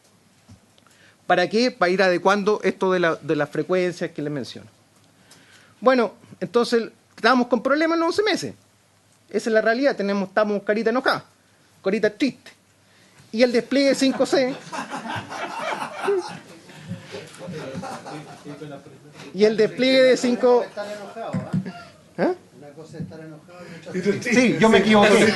¿Para qué? Para ir adecuando esto de las frecuencias que les menciono. Bueno, entonces estábamos con problemas en 11 meses. Esa es la realidad, estamos carita enojada, carita triste. Y el despliegue de 5C... Y el despliegue de 5... ¿Eh? Una cosa es estar enojado y otra Sí, yo me equivoqué.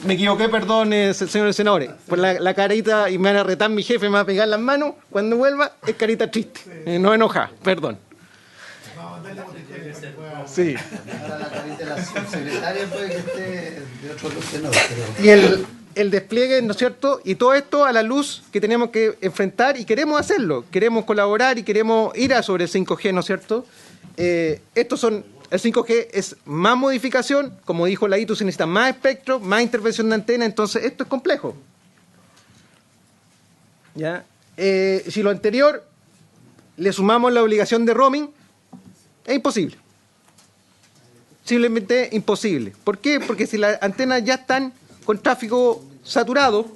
Me equivoqué, perdón, señores senadores. Por la carita, y me van a retar mi jefe, me va a pegar las manos. Cuando vuelva, es carita triste. No enojada, perdón. Sí. Ahora la carita de la subsecretaria puede que esté de otro luz que no. Pero... Y el despliegue, ¿no es cierto? Y todo esto a la luz que tenemos que enfrentar y queremos hacerlo. Queremos colaborar y queremos ir a sobre el 5G, ¿no es cierto? El 5G es más modificación, como dijo la ITU, se necesita más espectro, más intervención de antena, entonces esto es complejo. ¿Ya? Si lo anterior le sumamos la obligación de roaming, es imposible. Simplemente imposible. ¿Por qué? Porque si las antenas ya están con tráfico saturado,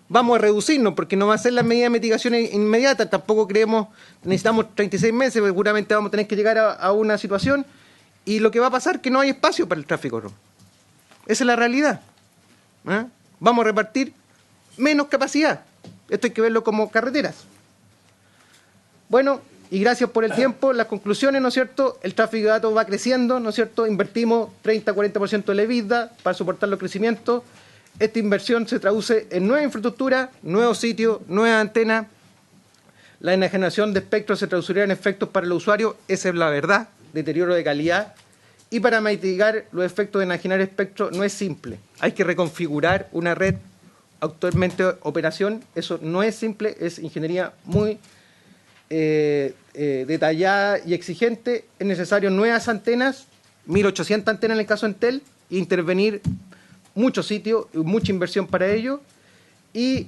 vamos a reducirnos, porque no va a ser la medida de mitigación inmediata. Tampoco necesitamos 36 meses, seguramente vamos a tener que llegar a una situación, y lo que va a pasar es que no hay espacio para el tráfico roaming. Esa es la realidad. Vamos a repartir menos capacidad. Esto hay que verlo como carreteras. Bueno, y gracias por el tiempo. Las conclusiones, ¿no es cierto? El tráfico de datos va creciendo, ¿no es cierto? Invertimos 30-40% de la EBITDA para soportar los crecimientos. Esta inversión se traduce en nueva infraestructura, nuevos sitios, nuevas antenas. La enajenación de espectro se traduciría en efectos para el usuario, esa es la verdad, deterioro de calidad. Y para mitigar los efectos de enajenar espectro no es simple. Hay que reconfigurar una red actualmente operación. Eso no es simple, es ingeniería muy detallada y exigente. Es necesario nuevas antenas, 1.800 antenas en el caso de Entel, e intervenir muchos sitios, mucha inversión para ello. Y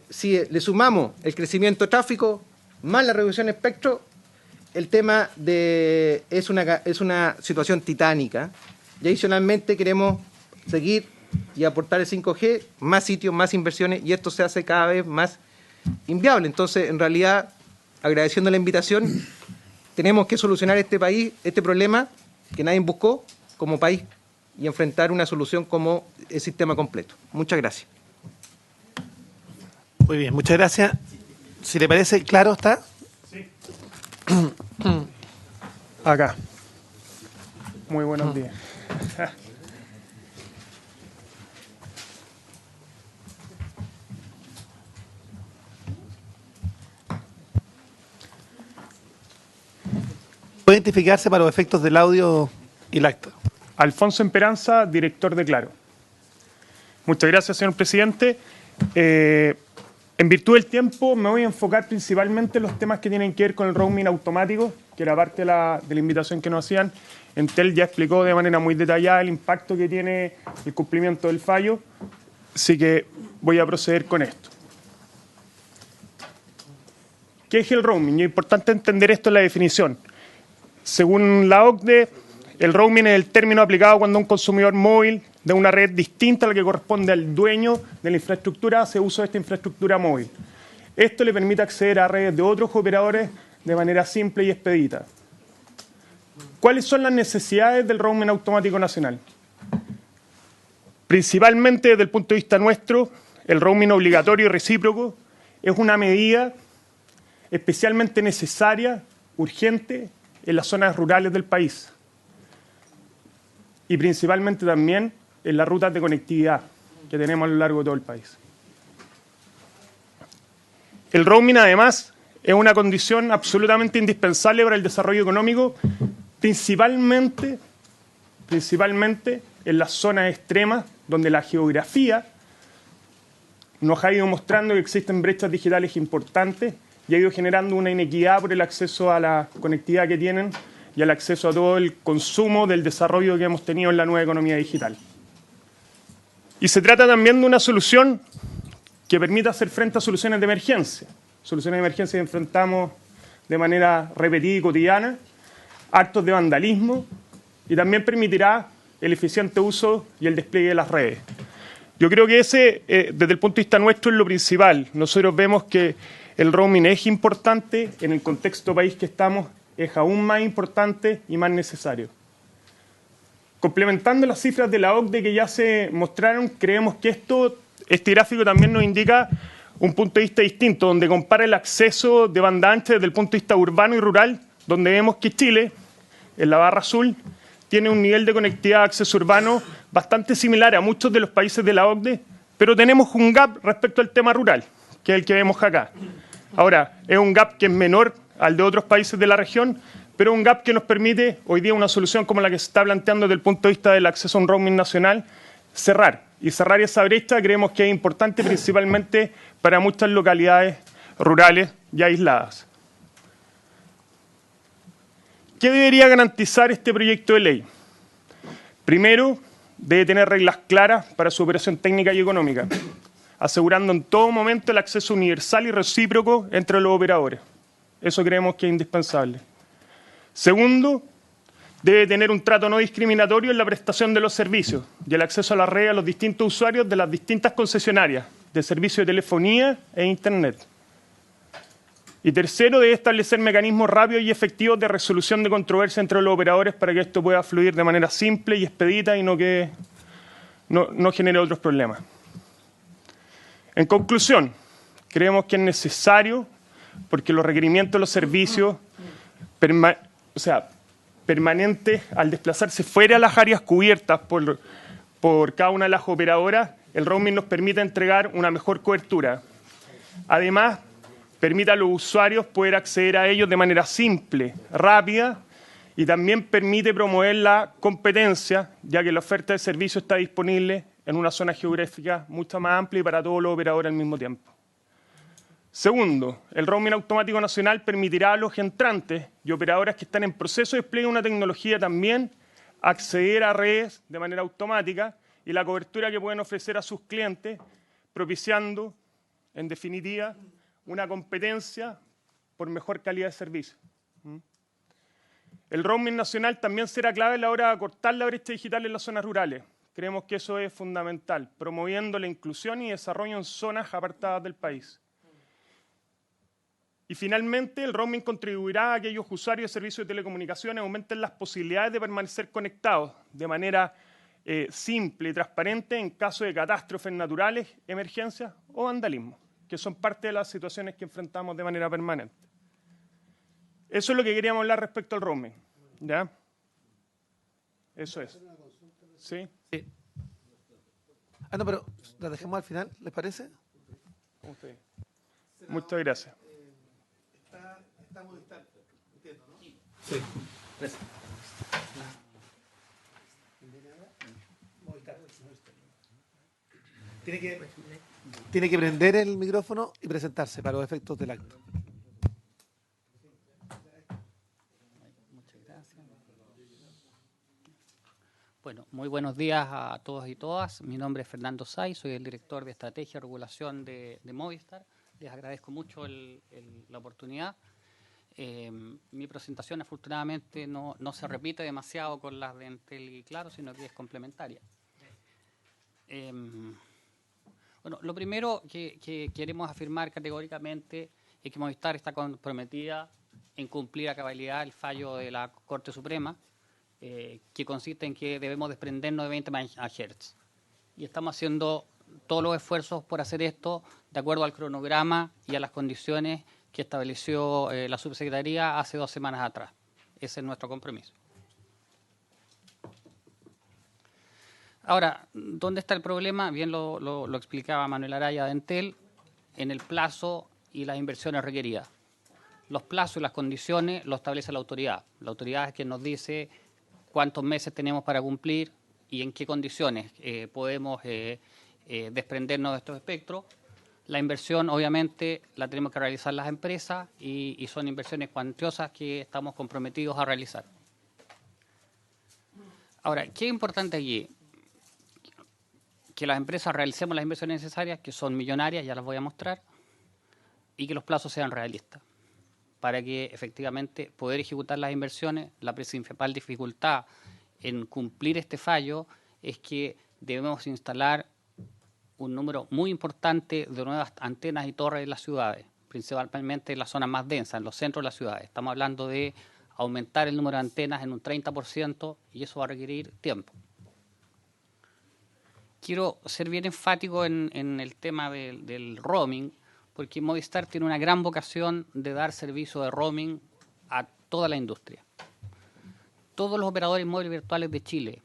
si le sumamos el crecimiento de tráfico más la reducción de espectro, el tema es una situación titánica. Y adicionalmente queremos seguir y aportar el 5G, más sitios, más inversiones, y esto se hace cada vez más inviable. Entonces, en realidad, agradeciendo la invitación, tenemos que solucionar este problema que nadie buscó como país, y enfrentar una solución como el sistema completo. Muchas gracias. Muy bien, muchas gracias. Si le parece, ¿claro está? Sí. Acá. Muy buenos días. ¿Puede identificarse para los efectos del audio y el acta? Alfonso Esperanza, director de Claro. Muchas gracias, señor presidente. En virtud del tiempo, me voy a enfocar principalmente en los temas que tienen que ver con el roaming automático, que era parte de la invitación que nos hacían. Entel ya explicó de manera muy detallada el impacto que tiene el cumplimiento del fallo, así que voy a proceder con esto. ¿Qué es el roaming? Es importante entender esto en la definición. Según la OCDE, el roaming es el término aplicado cuando un consumidor móvil de una red distinta a la que corresponde al dueño de la infraestructura hace uso de esta infraestructura móvil. Esto le permite acceder a redes de otros operadores de manera simple y expedita. ¿Cuáles son las necesidades del roaming automático nacional? Principalmente desde el punto de vista nuestro, el roaming obligatorio y recíproco es una medida especialmente necesaria, urgente, en las zonas rurales del país y principalmente también en las rutas de conectividad que tenemos a lo largo de todo el país. El roaming, además, es una condición absolutamente indispensable para el desarrollo económico, principalmente en las zonas extremas, donde la geografía nos ha ido mostrando que existen brechas digitales importantes y ha ido generando una inequidad por el acceso a la conectividad que tienen y al acceso a todo el consumo del desarrollo que hemos tenido en la nueva economía digital. Y se trata también de una solución que permita hacer frente a soluciones de emergencia que enfrentamos de manera repetida y cotidiana, actos de vandalismo, y también permitirá el eficiente uso y el despliegue de las redes. Yo creo que ese, desde el punto de vista nuestro, es lo principal. Nosotros vemos que el roaming es importante, en el contexto país que estamos, es aún más importante y más necesario. Complementando las cifras de la OCDE que ya se mostraron, creemos que este gráfico también nos indica un punto de vista distinto, donde compara el acceso de banda ancha desde el punto de vista urbano y rural, donde vemos que Chile, en la barra azul, tiene un nivel de conectividad de acceso urbano bastante similar a muchos de los países de la OCDE, pero tenemos un gap respecto al tema rural, que es el que vemos acá. Ahora, es un gap que es menor al de otros países de la región, pero un gap que nos permite hoy día una solución como la que se está planteando desde el punto de vista del acceso a un roaming nacional, cerrar. Y cerrar esa brecha creemos que es importante principalmente para muchas localidades rurales y aisladas. ¿Qué debería garantizar este proyecto de ley? Primero, debe tener reglas claras para su operación técnica y económica, asegurando en todo momento el acceso universal y recíproco entre los operadores. Eso creemos que es indispensable. Segundo, debe tener un trato no discriminatorio en la prestación de los servicios y el acceso a la red a los distintos usuarios de las distintas concesionarias de servicios de telefonía e Internet. Y tercero, debe establecer mecanismos rápidos y efectivos de resolución de controversia entre los operadores para que esto pueda fluir de manera simple y expedita y no genere otros problemas. En conclusión, creemos que es necesario, porque los requerimientos de los servicios permanentes al desplazarse fuera de las áreas cubiertas por cada una de las operadoras, el roaming nos permite entregar una mejor cobertura. Además, permite a los usuarios poder acceder a ellos de manera simple, rápida, y también permite promover la competencia, ya que la oferta de servicio está disponible en una zona geográfica mucho más amplia y para todos los operadores al mismo tiempo. Segundo, el roaming automático nacional permitirá a los entrantes y operadoras que están en proceso de despliegue de una tecnología también acceder a redes de manera automática y la cobertura que pueden ofrecer a sus clientes, propiciando, en definitiva, una competencia por mejor calidad de servicio. El roaming nacional también será clave a la hora de acortar la brecha digital en las zonas rurales. Creemos que eso es fundamental, promoviendo la inclusión y desarrollo en zonas apartadas del país. Y finalmente, el roaming contribuirá a que aquellos usuarios de servicios de telecomunicaciones aumenten las posibilidades de permanecer conectados de manera simple y transparente en caso de catástrofes naturales, emergencias o vandalismo, que son parte de las situaciones que enfrentamos de manera permanente. Eso es lo que queríamos hablar respecto al roaming. ¿Ya? Eso es. ¿Sí? Sí. Ah, no, pero la dejemos al final, ¿les parece? ¿Cómo usted? Muchas gracias. Está muy distante, entiendo, ¿no? Sí. Gracias. Tiene que prender el micrófono y presentarse para los efectos del acto. Muchas gracias. Bueno, muy buenos días a todos y todas. Mi nombre es Fernando Say, soy el director de Estrategia y Regulación de Movistar. Les agradezco mucho la oportunidad. Mi presentación afortunadamente no se repite demasiado con las de Entel y Claro, sino que es complementaria. Bueno, lo primero que queremos afirmar categóricamente es que Movistar está comprometida en cumplir a cabalidad el fallo de la Corte Suprema, que consiste en que debemos desprendernos de 20 MHz. Y estamos haciendo todos los esfuerzos por hacer esto de acuerdo al cronograma y a las condiciones que estableció la subsecretaría hace 2 semanas atrás. Ese es nuestro compromiso. Ahora, ¿dónde está el problema? Bien lo explicaba Manuel Araya de Entel, en el plazo y las inversiones requeridas. Los plazos y las condiciones lo establece la autoridad. La autoridad es quien nos dice cuántos meses tenemos para cumplir y en qué condiciones podemos desprendernos de estos espectros. La inversión, obviamente, la tenemos que realizar las empresas y son inversiones cuantiosas que estamos comprometidos a realizar. Ahora, ¿qué es importante aquí? Que las empresas realicemos las inversiones necesarias, que son millonarias, ya las voy a mostrar, y que los plazos sean realistas, para que efectivamente poder ejecutar las inversiones. La principal dificultad en cumplir este fallo es que debemos instalar un número muy importante de nuevas antenas y torres en las ciudades, principalmente en las zonas más densas, en los centros de las ciudades. Estamos hablando de aumentar el número de antenas en un 30% y eso va a requerir tiempo. Quiero ser bien enfático en el tema del roaming, porque Movistar tiene una gran vocación de dar servicio de roaming a toda la industria. Todos los operadores móviles virtuales de Chile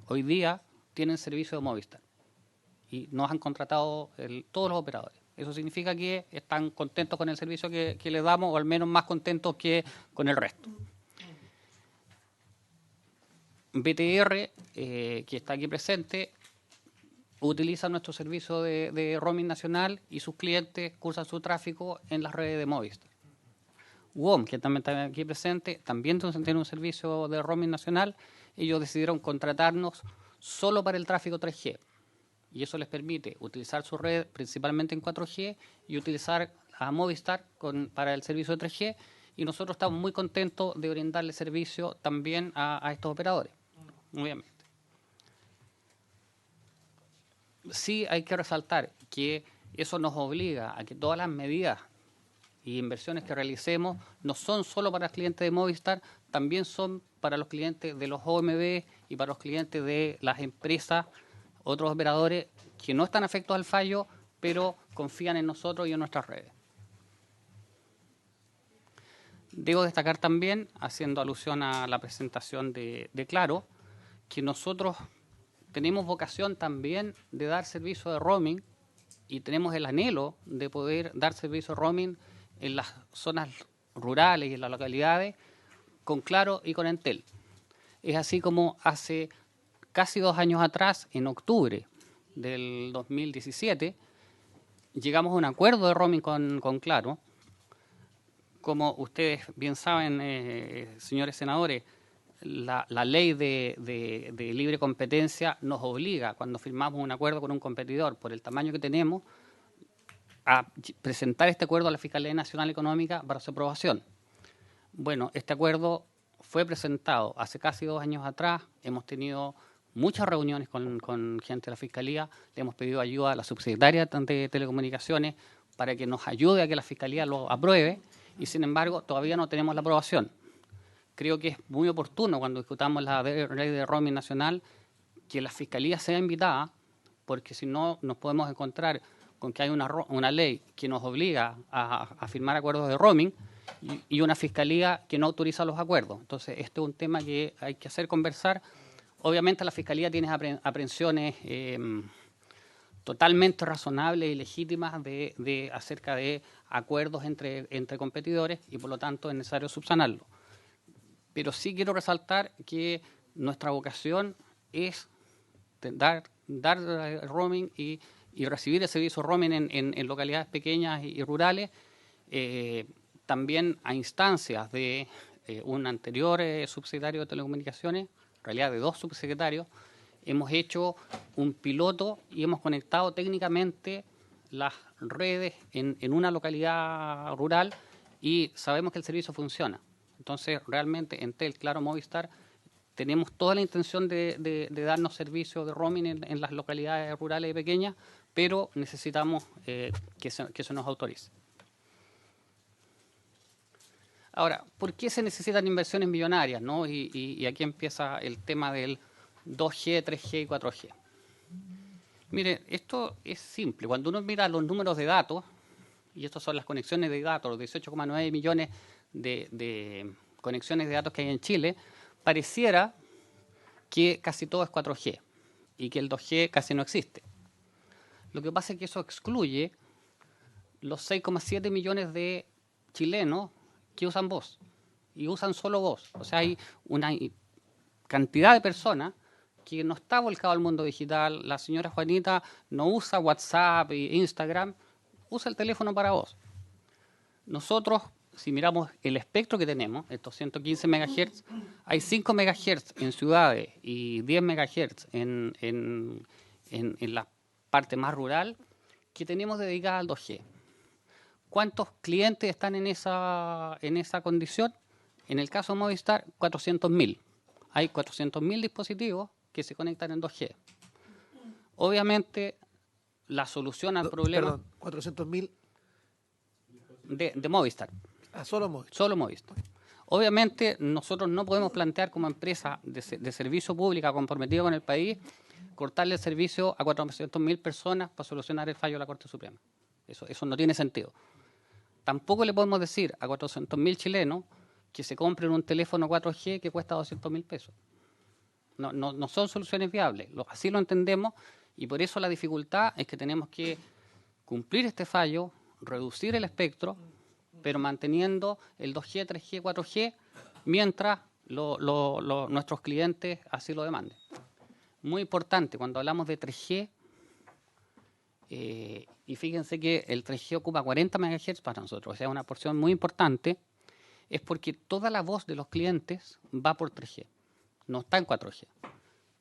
hoy día tienen servicio de Movistar y nos han contratado todos los operadores. Eso significa que están contentos con el servicio que les damos, o al menos más contentos que con el resto. BTR, que está aquí presente, utiliza nuestro servicio de roaming nacional y sus clientes cursan su tráfico en las redes de Movistar. WOM, que también está aquí presente, también tiene un servicio de roaming nacional. Ellos decidieron contratarnos solo para el tráfico 3G. Y eso les permite utilizar su red principalmente en 4G y utilizar a Movistar para el servicio de 3G. Y nosotros estamos muy contentos de brindarle servicio también a estos operadores, obviamente. Sí hay que resaltar que eso nos obliga a que todas las medidas y inversiones que realicemos no son solo para los clientes de Movistar, también son para los clientes de los OMB y para los clientes de las empresas, otros operadores que no están afectos al fallo, pero confían en nosotros y en nuestras redes. Debo destacar también, haciendo alusión a la presentación de Claro, que nosotros tenemos vocación también de dar servicio de roaming y tenemos el anhelo de poder dar servicio de roaming en las zonas rurales y en las localidades con Claro y con Entel. Es así como hace casi 2 años atrás, en octubre del 2017, llegamos a un acuerdo de roaming con Claro. Como ustedes bien saben, señores senadores, la ley de libre competencia nos obliga, cuando firmamos un acuerdo con un competidor por el tamaño que tenemos, a presentar este acuerdo a la Fiscalía Nacional Económica para su aprobación. Bueno, este acuerdo fue presentado hace casi 2 años atrás. Hemos tenido muchas reuniones con gente de la Fiscalía. Le hemos pedido ayuda a la subsecretaria de Telecomunicaciones para que nos ayude a que la Fiscalía lo apruebe y, sin embargo, todavía no tenemos la aprobación. Creo que es muy oportuno, cuando discutamos la ley de roaming nacional, que la Fiscalía sea invitada, porque si no nos podemos encontrar con que hay una ley que nos obliga a firmar acuerdos de roaming y una Fiscalía que no autoriza los acuerdos. Entonces, este es un tema que hay que hacer conversar. Obviamente la Fiscalía tiene aprehensiones totalmente razonables y legítimas acerca de acuerdos entre competidores y, por lo tanto, es necesario subsanarlo. Pero sí quiero resaltar que nuestra vocación es dar roaming y recibir el servicio roaming en localidades pequeñas y rurales, también a instancias de un anterior subsecretario de Telecomunicaciones, en realidad de 2 subsecretarios. Hemos hecho un piloto y hemos conectado técnicamente las redes en una localidad rural y sabemos que el servicio funciona. Entonces, realmente, Entel, Claro, Movistar, tenemos toda la intención de darnos servicio de roaming en las localidades rurales y pequeñas, pero necesitamos que se nos autorice. Ahora, ¿por qué se necesitan inversiones millonarias, ¿no? Y aquí empieza el tema del 2G, 3G y 4G. Mire, esto es simple. Cuando uno mira los números de datos, y estas son las conexiones de datos, los 18,9 millones de conexiones de datos que hay en Chile, pareciera que casi todo es 4G y que el 2G casi no existe. Lo que pasa es que eso excluye los 6,7 millones de chilenos que usan voz y usan solo voz. O sea, hay una cantidad de personas que no está volcado al mundo digital. La señora Juanita no usa WhatsApp e Instagram, usa el teléfono para voz. Nosotros, si miramos el espectro que tenemos, estos 115 MHz, hay 5 MHz en ciudades y 10 MHz en la parte más rural que tenemos dedicada al 2G. ¿Cuántos clientes están en esa condición? En el caso de Movistar, 400.000. Hay 400.000 dispositivos que se conectan en 2G. Obviamente, la solución al problema... Perdón, 400.000 de Movistar. Solo Movistar. Solo Movistar. Obviamente, nosotros no podemos plantear como empresa de servicio pública comprometida con el país cortarle el servicio a 400.000 personas para solucionar el fallo de la Corte Suprema. Eso no tiene sentido. Tampoco le podemos decir a 400.000 chilenos que se compren un teléfono 4G que cuesta 200.000 pesos. No son soluciones viables. Así lo entendemos y por eso la dificultad es que tenemos que cumplir este fallo, reducir el espectro, pero manteniendo el 2G, 3G, 4G, mientras nuestros clientes así lo demanden. Muy importante, cuando hablamos de 3G, y fíjense que el 3G ocupa 40 MHz para nosotros, o sea, una porción muy importante, es porque toda la voz de los clientes va por 3G, no está en 4G.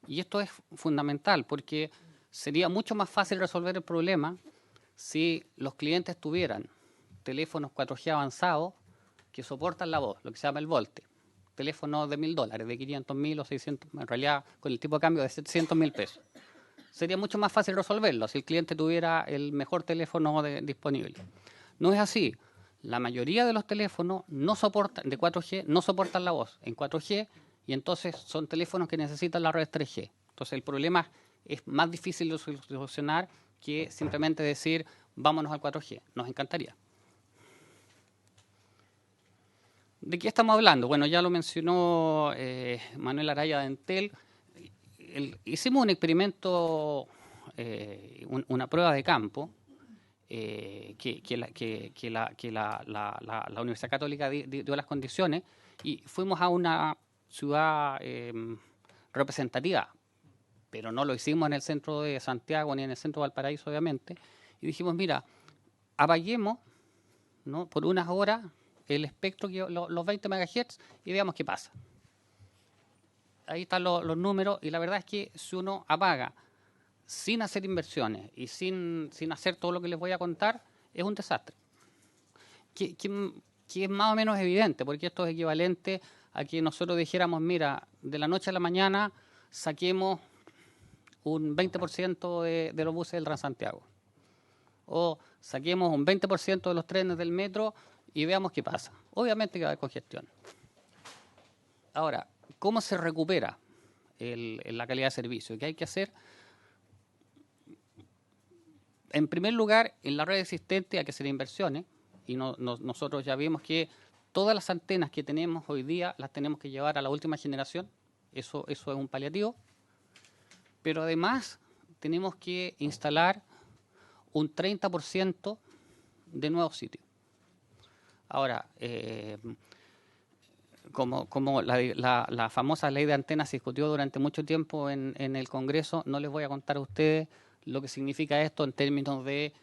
Y esto es fundamental porque sería mucho más fácil resolver el problema si los clientes tuvieran teléfonos 4G avanzados que soportan la voz, lo que se llama el VoLTE. Teléfonos de $1.000, de 500.000 o 600, en realidad con el tipo de cambio de 700.000 pesos. Sería mucho más fácil resolverlo si el cliente tuviera el mejor teléfono disponible. No es así. La mayoría de los teléfonos no soportan, de 4G no soportan la voz en 4G y entonces son teléfonos que necesitan la red 3G. Entonces el problema es más difícil de solucionar que simplemente decir vámonos al 4G. Nos encantaría. ¿De qué estamos hablando? Bueno, ya lo mencionó Manuel Araya de Entel. Hicimos un experimento, una prueba de campo que la Universidad Católica dio las condiciones y fuimos a una ciudad representativa, pero no lo hicimos en el centro de Santiago ni en el centro de Valparaíso, obviamente, y dijimos, mira, apaguemos, ¿no?, por unas horas el espectro, los 20 MHz, y veamos qué pasa. Ahí están los números, y la verdad es que si uno apaga sin hacer inversiones y sin hacer todo lo que les voy a contar, es un desastre. Que es más o menos evidente, porque esto es equivalente a que nosotros dijéramos, mira, de la noche a la mañana saquemos un 20% de los buses del Transantiago. O saquemos un 20% de los trenes del metro y veamos qué pasa. Obviamente que va a haber congestión. Ahora, ¿cómo se recupera la calidad de servicio? ¿Qué hay que hacer? En primer lugar, en la red existente hay que hacer inversiones y nosotros ya vimos que todas las antenas que tenemos hoy día las tenemos que llevar a la última generación. Eso es un paliativo. Pero además tenemos que instalar un 30% de nuevos sitios. Ahora, como la famosa ley de antenas se discutió durante mucho tiempo en el Congreso, no les voy a contar a ustedes lo que significa esto en términos de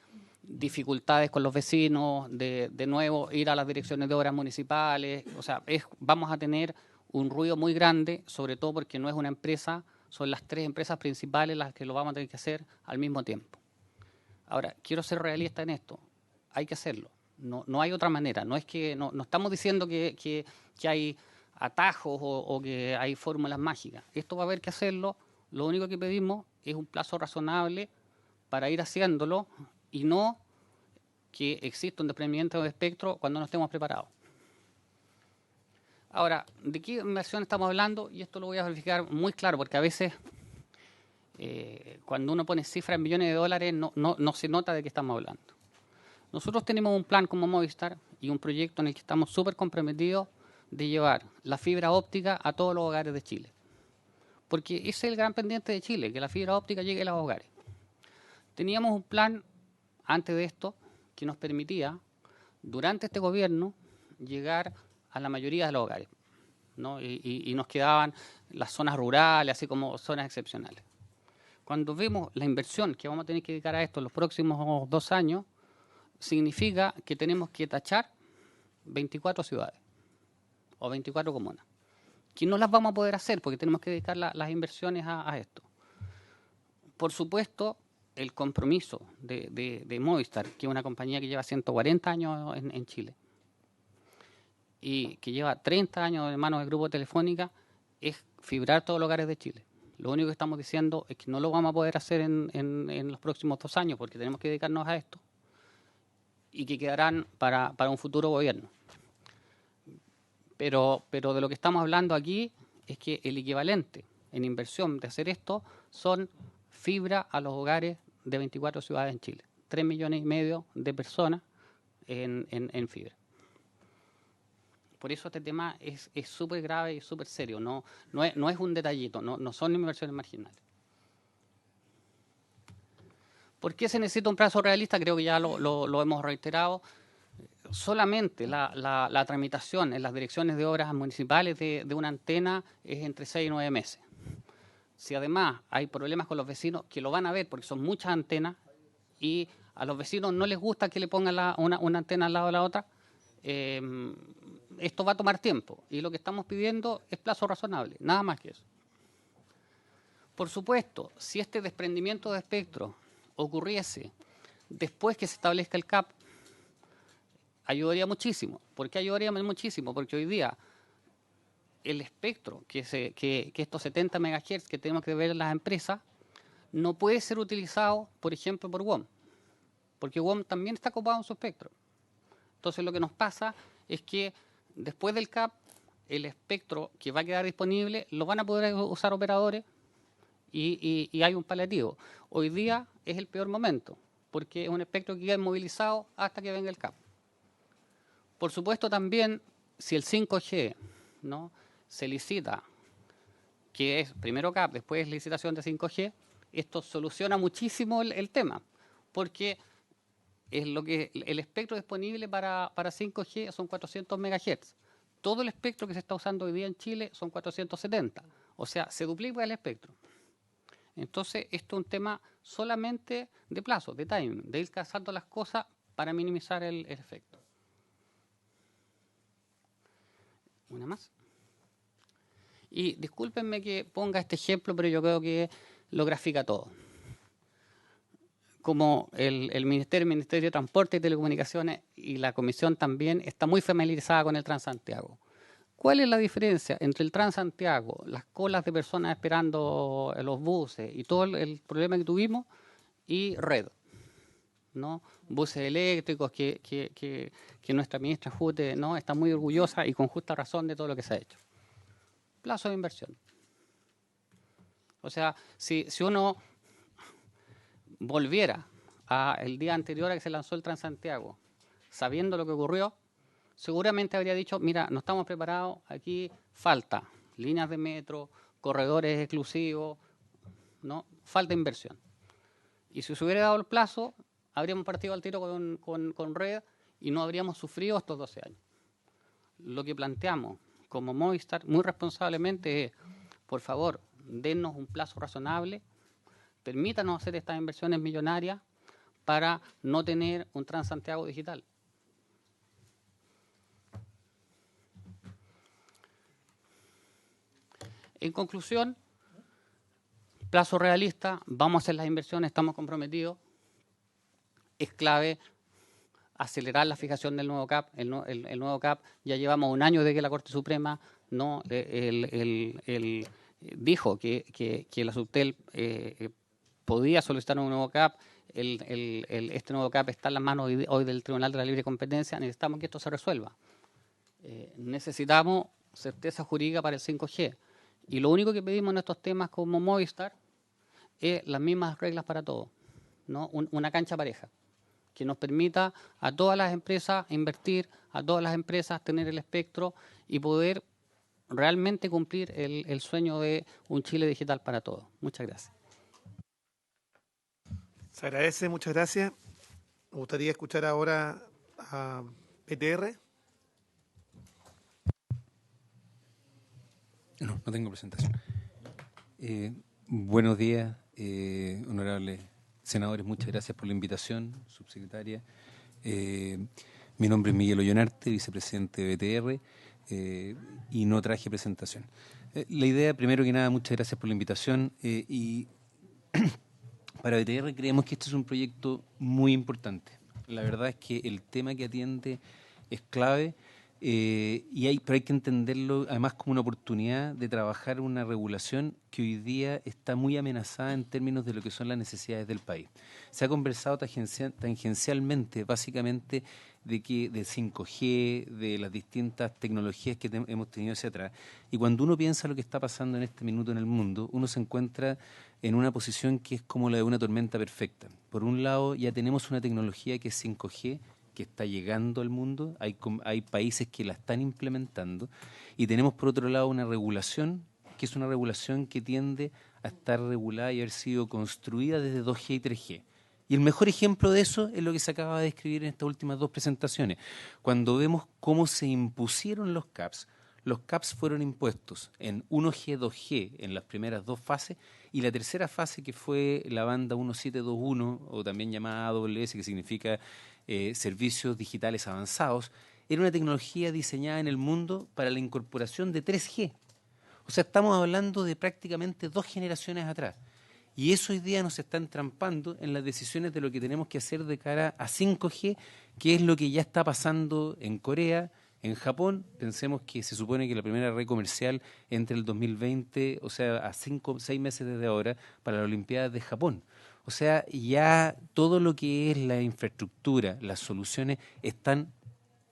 dificultades con los vecinos, de nuevo ir a las direcciones de obras municipales. O sea, vamos a tener un ruido muy grande, sobre todo porque no es una empresa, son las 3 empresas principales las que lo vamos a tener que hacer al mismo tiempo. Ahora, quiero ser realista en esto, hay que hacerlo. No hay otra manera. No es que no estamos diciendo que hay atajos o que hay fórmulas mágicas. Esto va a haber que hacerlo. Lo único que pedimos es un plazo razonable para ir haciéndolo y no que exista un desprendimiento de espectro cuando no estemos preparados. Ahora, ¿de qué inversión estamos hablando? Y esto lo voy a verificar muy claro porque a veces cuando uno pone cifras en millones de dólares no se nota de qué estamos hablando. Nosotros tenemos un plan como Movistar y un proyecto en el que estamos súper comprometidos de llevar la fibra óptica a todos los hogares de Chile. Porque ese es el gran pendiente de Chile, que la fibra óptica llegue a los hogares. Teníamos un plan antes de esto que nos permitía, durante este gobierno, llegar a la mayoría de los hogares, ¿no? Y nos quedaban las zonas rurales, así como zonas excepcionales. Cuando vemos la inversión que vamos a tener que dedicar a esto en los próximos 2 años, significa que tenemos que tachar 24 ciudades o 24 comunas, que no las vamos a poder hacer porque tenemos que dedicar las inversiones a esto. Por supuesto, el compromiso de Movistar, que es una compañía que lleva 140 años en Chile y que lleva 30 años en manos del Grupo Telefónica, es fibrar todos los hogares de Chile. Lo único que estamos diciendo es que no lo vamos a poder hacer en los próximos 2 años porque tenemos que dedicarnos a esto y que quedarán para un futuro gobierno. Pero de lo que estamos hablando aquí es que el equivalente en inversión de hacer esto son fibra a los hogares de 24 ciudades en Chile. 3,5 millones de personas en fibra. Por eso este tema es súper grave y súper serio. No es un detallito, no son inversiones marginales. ¿Por qué se necesita un plazo realista? Creo que ya lo hemos reiterado. Solamente la tramitación en las direcciones de obras municipales de una antena es entre 6 y 9 meses. Si además hay problemas con los vecinos, que lo van a ver porque son muchas antenas y a los vecinos no les gusta que le pongan una antena al lado de la otra, esto va a tomar tiempo. Y lo que estamos pidiendo es plazo razonable, nada más que eso. Por supuesto, si este desprendimiento de espectro ocurriese después que se establezca el CAP, ayudaría muchísimo. ¿Por qué ayudaría muchísimo? Porque hoy día el espectro, que estos 70 MHz que tenemos que ver en las empresas, no puede ser utilizado, por ejemplo, por WOM, porque WOM también está ocupado en su espectro. Entonces lo que nos pasa es que después del CAP, el espectro que va a quedar disponible lo van a poder usar operadores y hay un paliativo. Hoy día es el peor momento, porque es un espectro que queda inmovilizado hasta que venga el CAP. Por supuesto también, si el 5G, ¿no?, se licita, que es primero CAP, después licitación de 5G, esto soluciona muchísimo el tema, porque es el espectro disponible para 5G son 400 MHz. Todo el espectro que se está usando hoy día en Chile son 470, o sea, se duplica el espectro. Entonces, esto es un tema solamente de plazo, de timing, de ir cazando las cosas para minimizar el efecto. Una más. Y discúlpenme que ponga este ejemplo, pero yo creo que lo grafica todo. Como el Ministerio de Transporte y Telecomunicaciones y la Comisión también está muy familiarizada con el Transantiago. ¿Cuál es la diferencia entre el Transantiago, las colas de personas esperando los buses y todo el problema que tuvimos y Red, ¿no? Buses eléctricos que nuestra ministra Jute, ¿no?, está muy orgullosa y con justa razón de todo lo que se ha hecho. Plazo de inversión. O sea, si uno volviera al día anterior a que se lanzó el Transantiago, sabiendo lo que ocurrió, seguramente habría dicho, mira, no estamos preparados, aquí falta líneas de metro, corredores exclusivos, ¿no? Falta inversión. Y si se hubiera dado el plazo, habríamos partido al tiro con Red y no habríamos sufrido estos 12 años. Lo que planteamos como Movistar muy responsablemente es, por favor, dennos un plazo razonable, permítanos hacer estas inversiones millonarias para no tener un Transantiago digital. En conclusión, plazo realista, vamos a hacer las inversiones, estamos comprometidos. Es clave acelerar la fijación del nuevo CAP. El nuevo CAP, ya llevamos 1 año de que la Corte Suprema no dijo que la Subtel podía solicitar un nuevo CAP. Este nuevo CAP está en las manos hoy del Tribunal de la Libre Competencia. Necesitamos que esto se resuelva. Necesitamos certeza jurídica para el 5G. Y lo único que pedimos en estos temas como Movistar es las mismas reglas para todos, ¿no? Una cancha pareja. que nos permita a todas las empresas invertir, a todas las empresas tener el espectro y poder realmente cumplir el sueño de un Chile digital para todos. Muchas gracias. Se agradece, muchas gracias. Me gustaría escuchar ahora a PTR. No tengo presentación. Buenos días, honorables senadores, muchas gracias por la invitación, subsecretaria. Mi nombre es Miguel Ollonarte, vicepresidente de BTR, y no traje presentación. La idea, primero que nada, muchas gracias por la invitación, y para BTR creemos que este es un proyecto muy importante. La verdad es que el tema que atiende es clave, pero hay que entenderlo además como una oportunidad de trabajar una regulación que hoy día está muy amenazada en términos de lo que son las necesidades del país. Se ha conversado tangencialmente, básicamente, de 5G, de las distintas tecnologías que hemos tenido hacia atrás. Y cuando uno piensa lo que está pasando en este minuto en el mundo, uno se encuentra en una posición que es como la de una tormenta perfecta. Por un lado, ya tenemos una tecnología que es 5G, que está llegando al mundo, hay países que la están implementando, y tenemos por otro lado una regulación que es una regulación que tiende a estar regulada y haber sido construida desde 2G y 3G. Y el mejor ejemplo de eso es lo que se acaba de describir en estas últimas dos presentaciones. Cuando vemos cómo se impusieron los CAPs fueron impuestos en 1G, 2G en las primeras dos fases, y la tercera fase, que fue la banda 1721, o también llamada AWS, que significa Servicios Digitales Avanzados, era una tecnología diseñada en el mundo para la incorporación de 3G. O sea, estamos hablando de prácticamente 2 generaciones atrás. Y eso hoy día nos está entrampando en las decisiones de lo que tenemos que hacer de cara a 5G, que es lo que ya está pasando en Corea, en Japón. Pensemos que se supone que la primera red comercial entre el 2020, o sea, a 6 meses desde ahora, para las Olimpiadas de Japón. O sea, ya todo lo que es la infraestructura, las soluciones están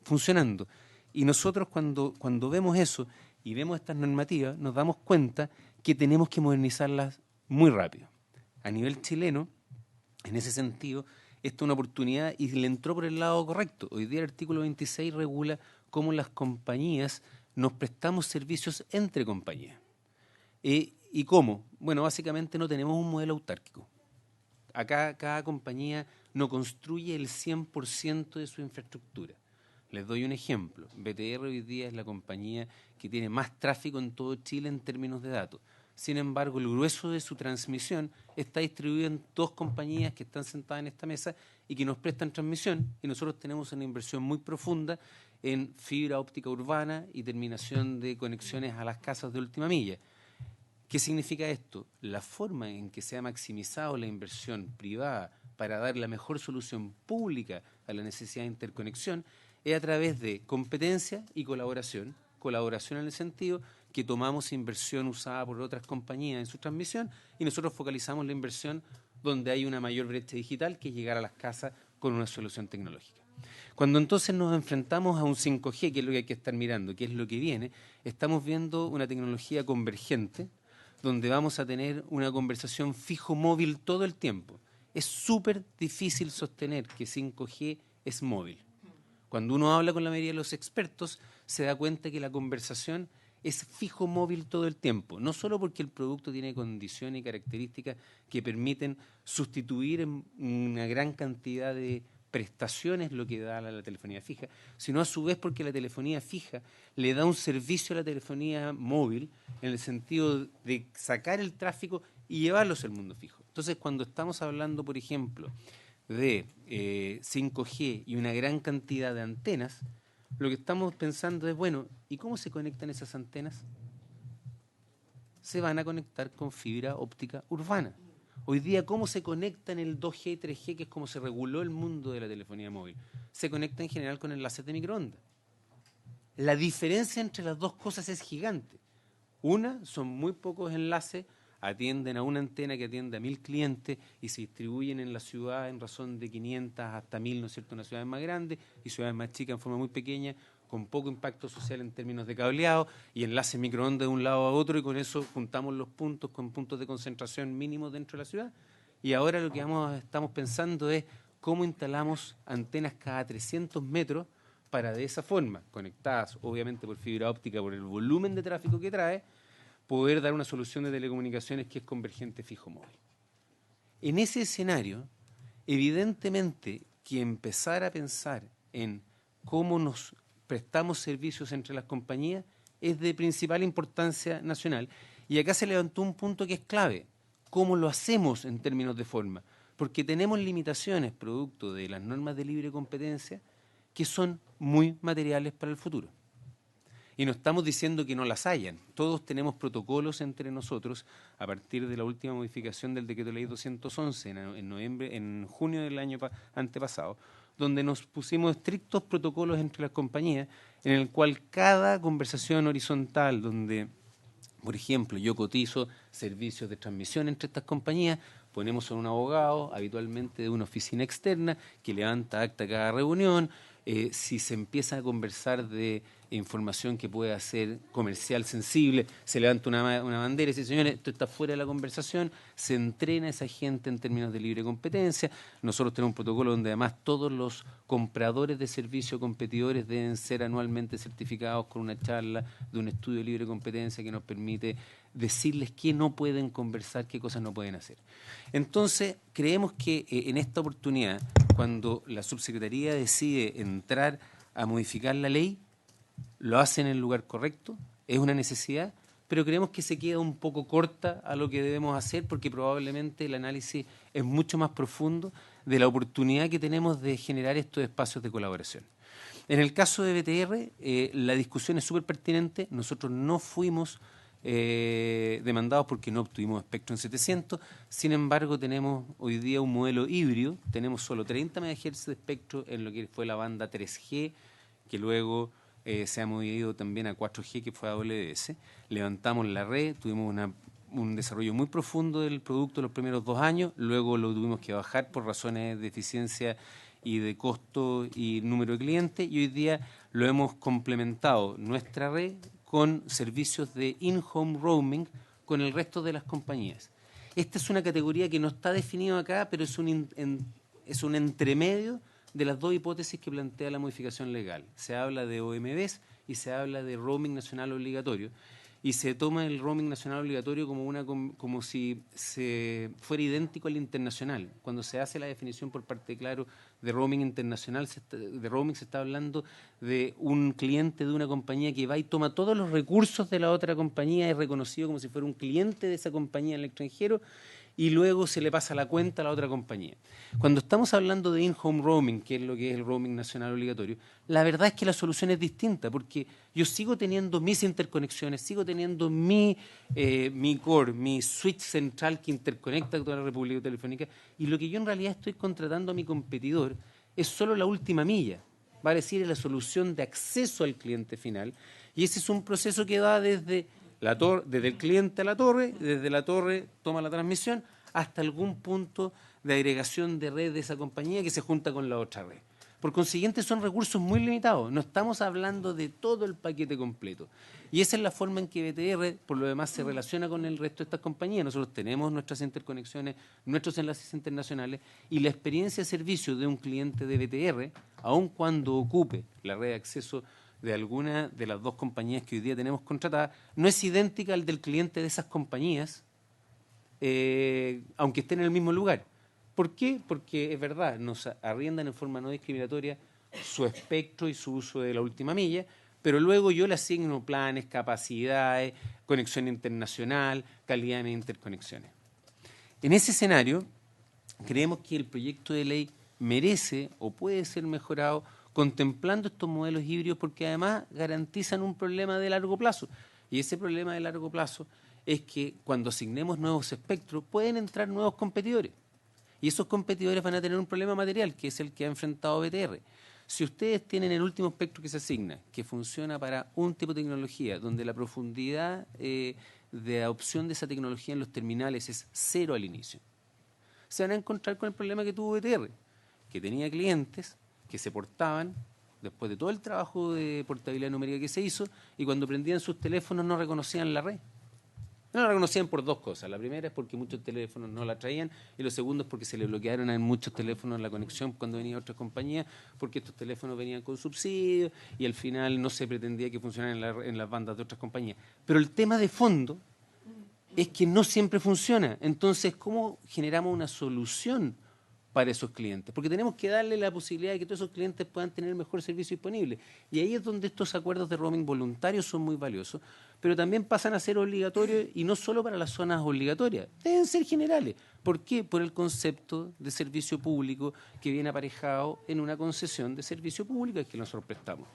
funcionando. Y nosotros cuando vemos eso y vemos estas normativas, nos damos cuenta que tenemos que modernizarlas muy rápido. A nivel chileno, en ese sentido, esta es una oportunidad y le entró por el lado correcto. Hoy día el artículo 26 regula cómo las compañías nos prestamos servicios entre compañías. ¿Y cómo? Bueno, básicamente no tenemos un modelo autárquico. Acá cada compañía no construye el 100% de su infraestructura. Les doy un ejemplo. BTR hoy día es la compañía que tiene más tráfico en todo Chile en términos de datos. Sin embargo, el grueso de su transmisión está distribuido en 2 compañías que están sentadas en esta mesa y que nos prestan transmisión, y nosotros tenemos una inversión muy profunda en fibra óptica urbana y terminación de conexiones a las casas de última milla. ¿Qué significa esto? La forma en que se ha maximizado la inversión privada para dar la mejor solución pública a la necesidad de interconexión es a través de competencia y colaboración en el sentido que tomamos inversión usada por otras compañías en su transmisión y nosotros focalizamos la inversión donde hay una mayor brecha digital, que es llegar a las casas con una solución tecnológica. Cuando entonces nos enfrentamos a un 5G, que es lo que hay que estar mirando, que es lo que viene, estamos viendo una tecnología convergente donde vamos a tener una conversación fijo-móvil todo el tiempo. Es súper difícil sostener que 5G es móvil. Cuando uno habla con la mayoría de los expertos, se da cuenta que la conversación es fijo móvil todo el tiempo, no solo porque el producto tiene condiciones y características que permiten sustituir en una gran cantidad de prestaciones lo que da la telefonía fija, sino a su vez porque la telefonía fija le da un servicio a la telefonía móvil en el sentido de sacar el tráfico y llevarlos al mundo fijo. Entonces, cuando estamos hablando, por ejemplo, de 5G y una gran cantidad de antenas, lo que estamos pensando es, bueno, ¿y cómo se conectan esas antenas? Se van a conectar con fibra óptica urbana. Hoy día, ¿cómo se conectan el 2G y 3G, que es como se reguló el mundo de la telefonía móvil? Se conecta en general con enlaces de microondas. La diferencia entre las dos cosas es gigante. Una, son muy pocos enlaces, atienden a una antena que atiende a 1000 clientes y se distribuyen en la ciudad en razón de 500 hasta 1000, ¿no es cierto?, en las ciudades más grandes y ciudades más chicas en forma muy pequeña, con poco impacto social en términos de cableado y enlaces microondas de un lado a otro, y con eso juntamos los puntos con puntos de concentración mínimos dentro de la ciudad. Y ahora lo que estamos pensando es cómo instalamos antenas cada 300 metros para de esa forma, conectadas obviamente por fibra óptica, por el volumen de tráfico que trae, poder dar una solución de telecomunicaciones que es convergente fijo móvil. En ese escenario, evidentemente que empezar a pensar en cómo nos prestamos servicios entre las compañías es de principal importancia nacional. Y acá se levantó un punto que es clave: cómo lo hacemos en términos de forma, porque tenemos limitaciones producto de las normas de libre competencia que son muy materiales para el futuro. Y no estamos diciendo que no las hayan. Todos tenemos protocolos entre nosotros a partir de la última modificación del Decreto Ley 211 en junio del año antepasado, donde nos pusimos estrictos protocolos entre las compañías, en el cual cada conversación horizontal, donde, por ejemplo, yo cotizo servicios de transmisión entre estas compañías, ponemos a un abogado, habitualmente de una oficina externa, que levanta acta cada reunión. Si se empieza a conversar de información que pueda ser comercial sensible, se levanta una bandera y dice: señores, esto está fuera de la conversación. Se entrena a esa gente en términos de libre competencia. Nosotros tenemos un protocolo donde además todos los compradores de servicios competidores deben ser anualmente certificados con una charla de un estudio de libre competencia que nos permite decirles qué no pueden conversar, qué cosas no pueden hacer. Entonces, creemos que en esta oportunidad, cuando la subsecretaría decide entrar a modificar la ley, lo hace en el lugar correcto, es una necesidad, pero creemos que se queda un poco corta a lo que debemos hacer, porque probablemente el análisis es mucho más profundo de la oportunidad que tenemos de generar estos espacios de colaboración. En el caso de BTR, la discusión es súper pertinente. Nosotros no fuimos demandados porque no obtuvimos espectro en 700. Sin embargo, tenemos hoy día un modelo híbrido. Tenemos solo 30 MHz de espectro en lo que fue la banda 3G, que luego se ha movido también a 4G, que fue AWS. Levantamos la red, tuvimos un desarrollo muy profundo del producto los primeros 2 años, luego lo tuvimos que bajar por razones de eficiencia y de costo y número de clientes, y hoy día lo hemos complementado nuestra red con servicios de in-home roaming con el resto de las compañías. Esta es una categoría que no está definida acá, pero es un entremedio de las dos hipótesis que plantea la modificación legal. Se habla de OMBs y se habla de roaming nacional obligatorio, y se toma el roaming nacional obligatorio como si se fuera idéntico al internacional. Cuando se hace la definición por parte, claro, de roaming internacional, de roaming se está hablando de un cliente de una compañía que va y toma todos los recursos de la otra compañía, es reconocido como si fuera un cliente de esa compañía en el extranjero, y luego se le pasa la cuenta a la otra compañía. Cuando estamos hablando de in-home roaming, que es lo que es el roaming nacional obligatorio, la verdad es que la solución es distinta, porque yo sigo teniendo mis interconexiones, sigo teniendo mi core, mi switch central que interconecta toda la República Telefónica, y lo que yo en realidad estoy contratando a mi competidor es solo la última milla, va a decir la solución de acceso al cliente final, y ese es un proceso que va desde el cliente a la torre, desde la torre toma la transmisión, hasta algún punto de agregación de red de esa compañía que se junta con la otra red. Por consiguiente, son recursos muy limitados. No estamos hablando de todo el paquete completo. Y esa es la forma en que BTR, por lo demás, se relaciona con el resto de estas compañías. Nosotros tenemos nuestras interconexiones, nuestros enlaces internacionales, y la experiencia de servicio de un cliente de BTR, aun cuando ocupe la red de acceso de alguna de las dos compañías que hoy día tenemos contratadas, no es idéntica al del cliente de esas compañías, aunque estén en el mismo lugar. ¿Por qué? Porque es verdad, nos arriendan en forma no discriminatoria su espectro y su uso de la última milla, pero luego yo le asigno planes, capacidades, conexión internacional, calidad de interconexiones. En ese escenario, creemos que el proyecto de ley merece o puede ser mejorado contemplando estos modelos híbridos, porque además garantizan un problema de largo plazo. Y ese problema de largo plazo es que cuando asignemos nuevos espectros pueden entrar nuevos competidores. Y esos competidores van a tener un problema material, que es el que ha enfrentado BTR. Si ustedes tienen el último espectro que se asigna, que funciona para un tipo de tecnología, donde la profundidad de adopción de esa tecnología en los terminales es 0 al inicio, se van a encontrar con el problema que tuvo BTR, que tenía clientes que se portaban después de todo el trabajo de portabilidad numérica que se hizo, y cuando prendían sus teléfonos no reconocían la red. No la reconocían por dos cosas. La primera es porque muchos teléfonos no la traían y lo segundo es porque se le bloquearon a muchos teléfonos la conexión cuando venía otra compañía, porque estos teléfonos venían con subsidios y al final no se pretendía que funcionaran en las bandas de otras compañías. Pero el tema de fondo es que no siempre funciona. Entonces, ¿cómo generamos una solución para esos clientes? Porque tenemos que darle la posibilidad de que todos esos clientes puedan tener el mejor servicio disponible. Y ahí es donde estos acuerdos de roaming voluntarios son muy valiosos, pero también pasan a ser obligatorios y no solo para las zonas obligatorias, deben ser generales. ¿Por qué? Por el concepto de servicio público que viene aparejado en una concesión de servicio público que nosotros prestamos.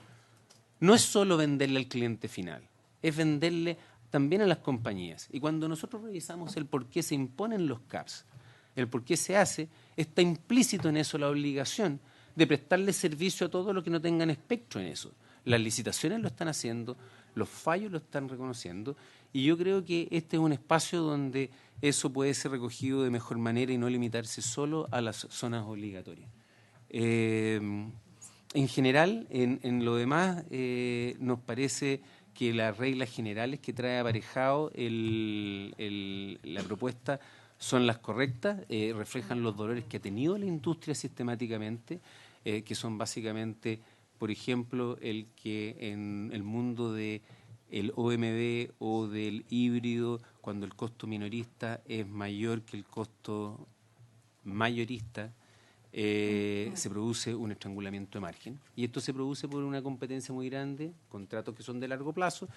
No es solo venderle al cliente final, es venderle también a las compañías. Y cuando nosotros revisamos el por qué se imponen los CAPs, el por qué se hace, está implícito en eso la obligación de prestarle servicio a todo lo que no tengan espectro en eso. Las licitaciones lo están haciendo, los fallos lo están reconociendo, y yo creo que este es un espacio donde eso puede ser recogido de mejor manera y no limitarse solo a las zonas obligatorias. En general, en lo demás, nos parece que las reglas generales que trae aparejado la propuesta son las correctas, reflejan los dolores que ha tenido la industria sistemáticamente, que son básicamente, por ejemplo, el que en el mundo del OMB o del híbrido, cuando el costo minorista es mayor que el costo mayorista, se produce un estrangulamiento de margen. Y esto se produce por una competencia muy grande, contratos que son de largo plazo.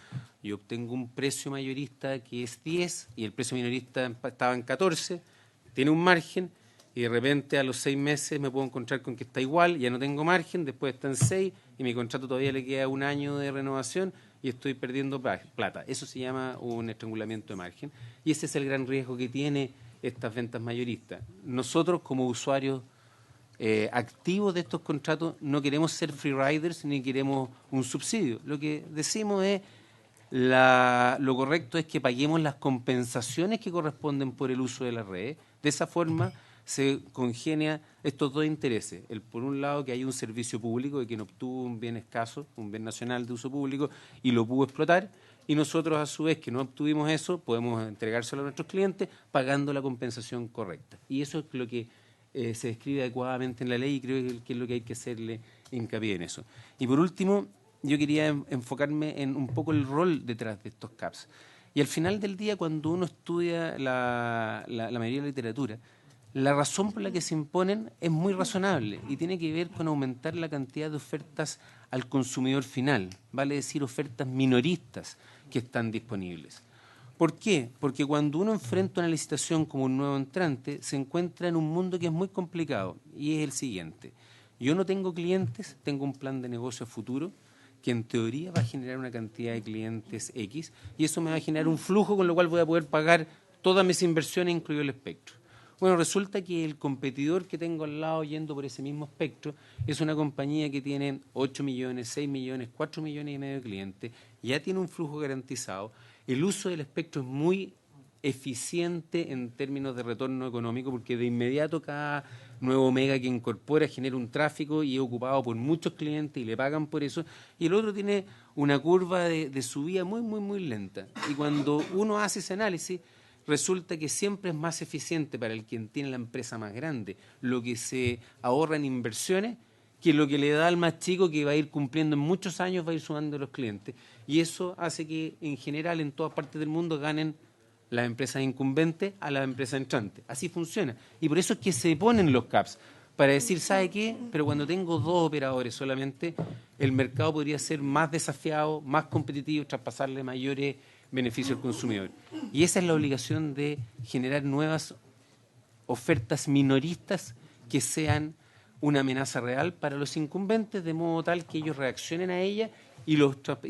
Yo obtengo un precio mayorista que es 10 y el precio minorista estaba en 14, tiene un margen y de repente a los 6 meses me puedo encontrar con que está igual, ya no tengo margen, después está en 6 y mi contrato todavía le queda un año de renovación y estoy perdiendo plata. Eso se llama un estrangulamiento de margen y ese es el gran riesgo que tiene estas ventas mayoristas. Nosotros como usuarios activos de estos contratos no queremos ser free riders ni queremos un subsidio. Lo que decimos es lo correcto es que paguemos las compensaciones que corresponden por el uso de la red. De esa forma se congenia estos dos intereses. Por un lado, que hay un servicio público de quien obtuvo un bien escaso, un bien nacional de uso público y lo pudo explotar, y nosotros a su vez que no obtuvimos eso podemos entregárselo a nuestros clientes pagando la compensación correcta. Y eso es lo que se describe adecuadamente en la ley y creo que es lo que hay que hacerle hincapié en eso. Y por último, yo quería enfocarme en un poco el rol detrás de estos CAPs. Y al final del día, cuando uno estudia la mayoría de la literatura, la razón por la que se imponen es muy razonable y tiene que ver con aumentar la cantidad de ofertas al consumidor final, vale decir, ofertas minoristas que están disponibles. ¿Por qué? Porque cuando uno enfrenta una licitación como un nuevo entrante, se encuentra en un mundo que es muy complicado y es el siguiente. Yo no tengo clientes, tengo un plan de negocio futuro que en teoría va a generar una cantidad de clientes X y eso me va a generar un flujo con lo cual voy a poder pagar todas mis inversiones, incluido el espectro. Bueno, resulta que el competidor que tengo al lado yendo por ese mismo espectro es una compañía que tiene 8 millones, 6 millones, 4 millones y medio de clientes, ya tiene un flujo garantizado. El uso del espectro es muy eficiente en términos de retorno económico porque de inmediato cada nuevo mega que incorpora genera un tráfico y es ocupado por muchos clientes y le pagan por eso. Y el otro tiene una curva de subida muy, muy, muy lenta. Y cuando uno hace ese análisis, resulta que siempre es más eficiente para el quien tiene la empresa más grande lo que se ahorra en inversiones que lo que le da al más chico que va a ir cumpliendo en muchos años, va a ir sumando los clientes. Y eso hace que en general en todas partes del mundo ganen las empresas incumbentes a las empresas entrantes. Así funciona. Y por eso es que se ponen los CAPs, para decir, ¿sabe qué? Pero cuando tengo 2 operadores solamente, el mercado podría ser más desafiado, más competitivo, traspasarle mayores beneficios al consumidor. Y esa es la obligación de generar nuevas ofertas minoristas que sean una amenaza real para los incumbentes, de modo tal que ellos reaccionen a ella y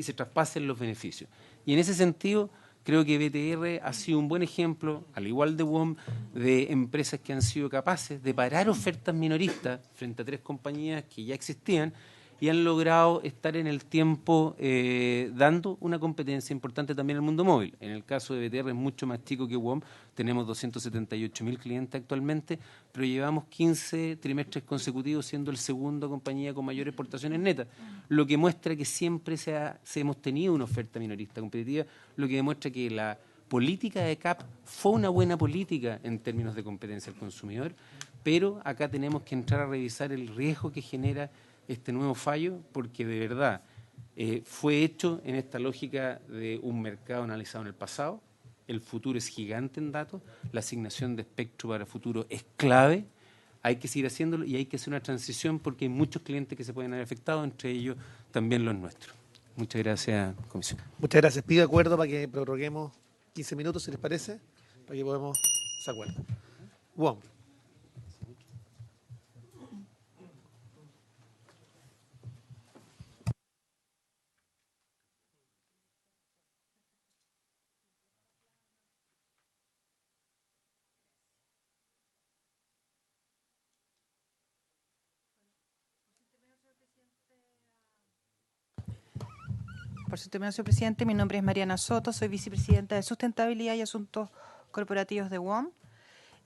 se traspasen los beneficios. Y en ese sentido, creo que BTR ha sido un buen ejemplo, al igual de WOM, de empresas que han sido capaces de parar ofertas minoristas frente a 3 compañías que ya existían y han logrado estar en el tiempo dando una competencia importante también al mundo móvil. En el caso de BTR es mucho más chico que WOM, tenemos 278.000 clientes actualmente, pero llevamos 15 trimestres consecutivos siendo el segundo compañía con mayor exportaciones netas, lo que muestra que siempre hemos tenido una oferta minorista competitiva, lo que demuestra que la política de CAP fue una buena política en términos de competencia al consumidor, pero acá tenemos que entrar a revisar el riesgo que genera este nuevo fallo, porque de verdad fue hecho en esta lógica de un mercado analizado en el pasado. El futuro es gigante en datos, la asignación de espectro para el futuro es clave, hay que seguir haciéndolo y hay que hacer una transición porque hay muchos clientes que se pueden ver afectados, entre ellos también los nuestros. Muchas gracias, comisión. Muchas gracias. Pido acuerdo para que prorroguemos 15 minutos, si les parece, para que podamos ese acuerdo. Wong. Por su intervención, señor presidente, mi nombre es Mariana Soto, soy vicepresidenta de Sustentabilidad y Asuntos Corporativos de WOM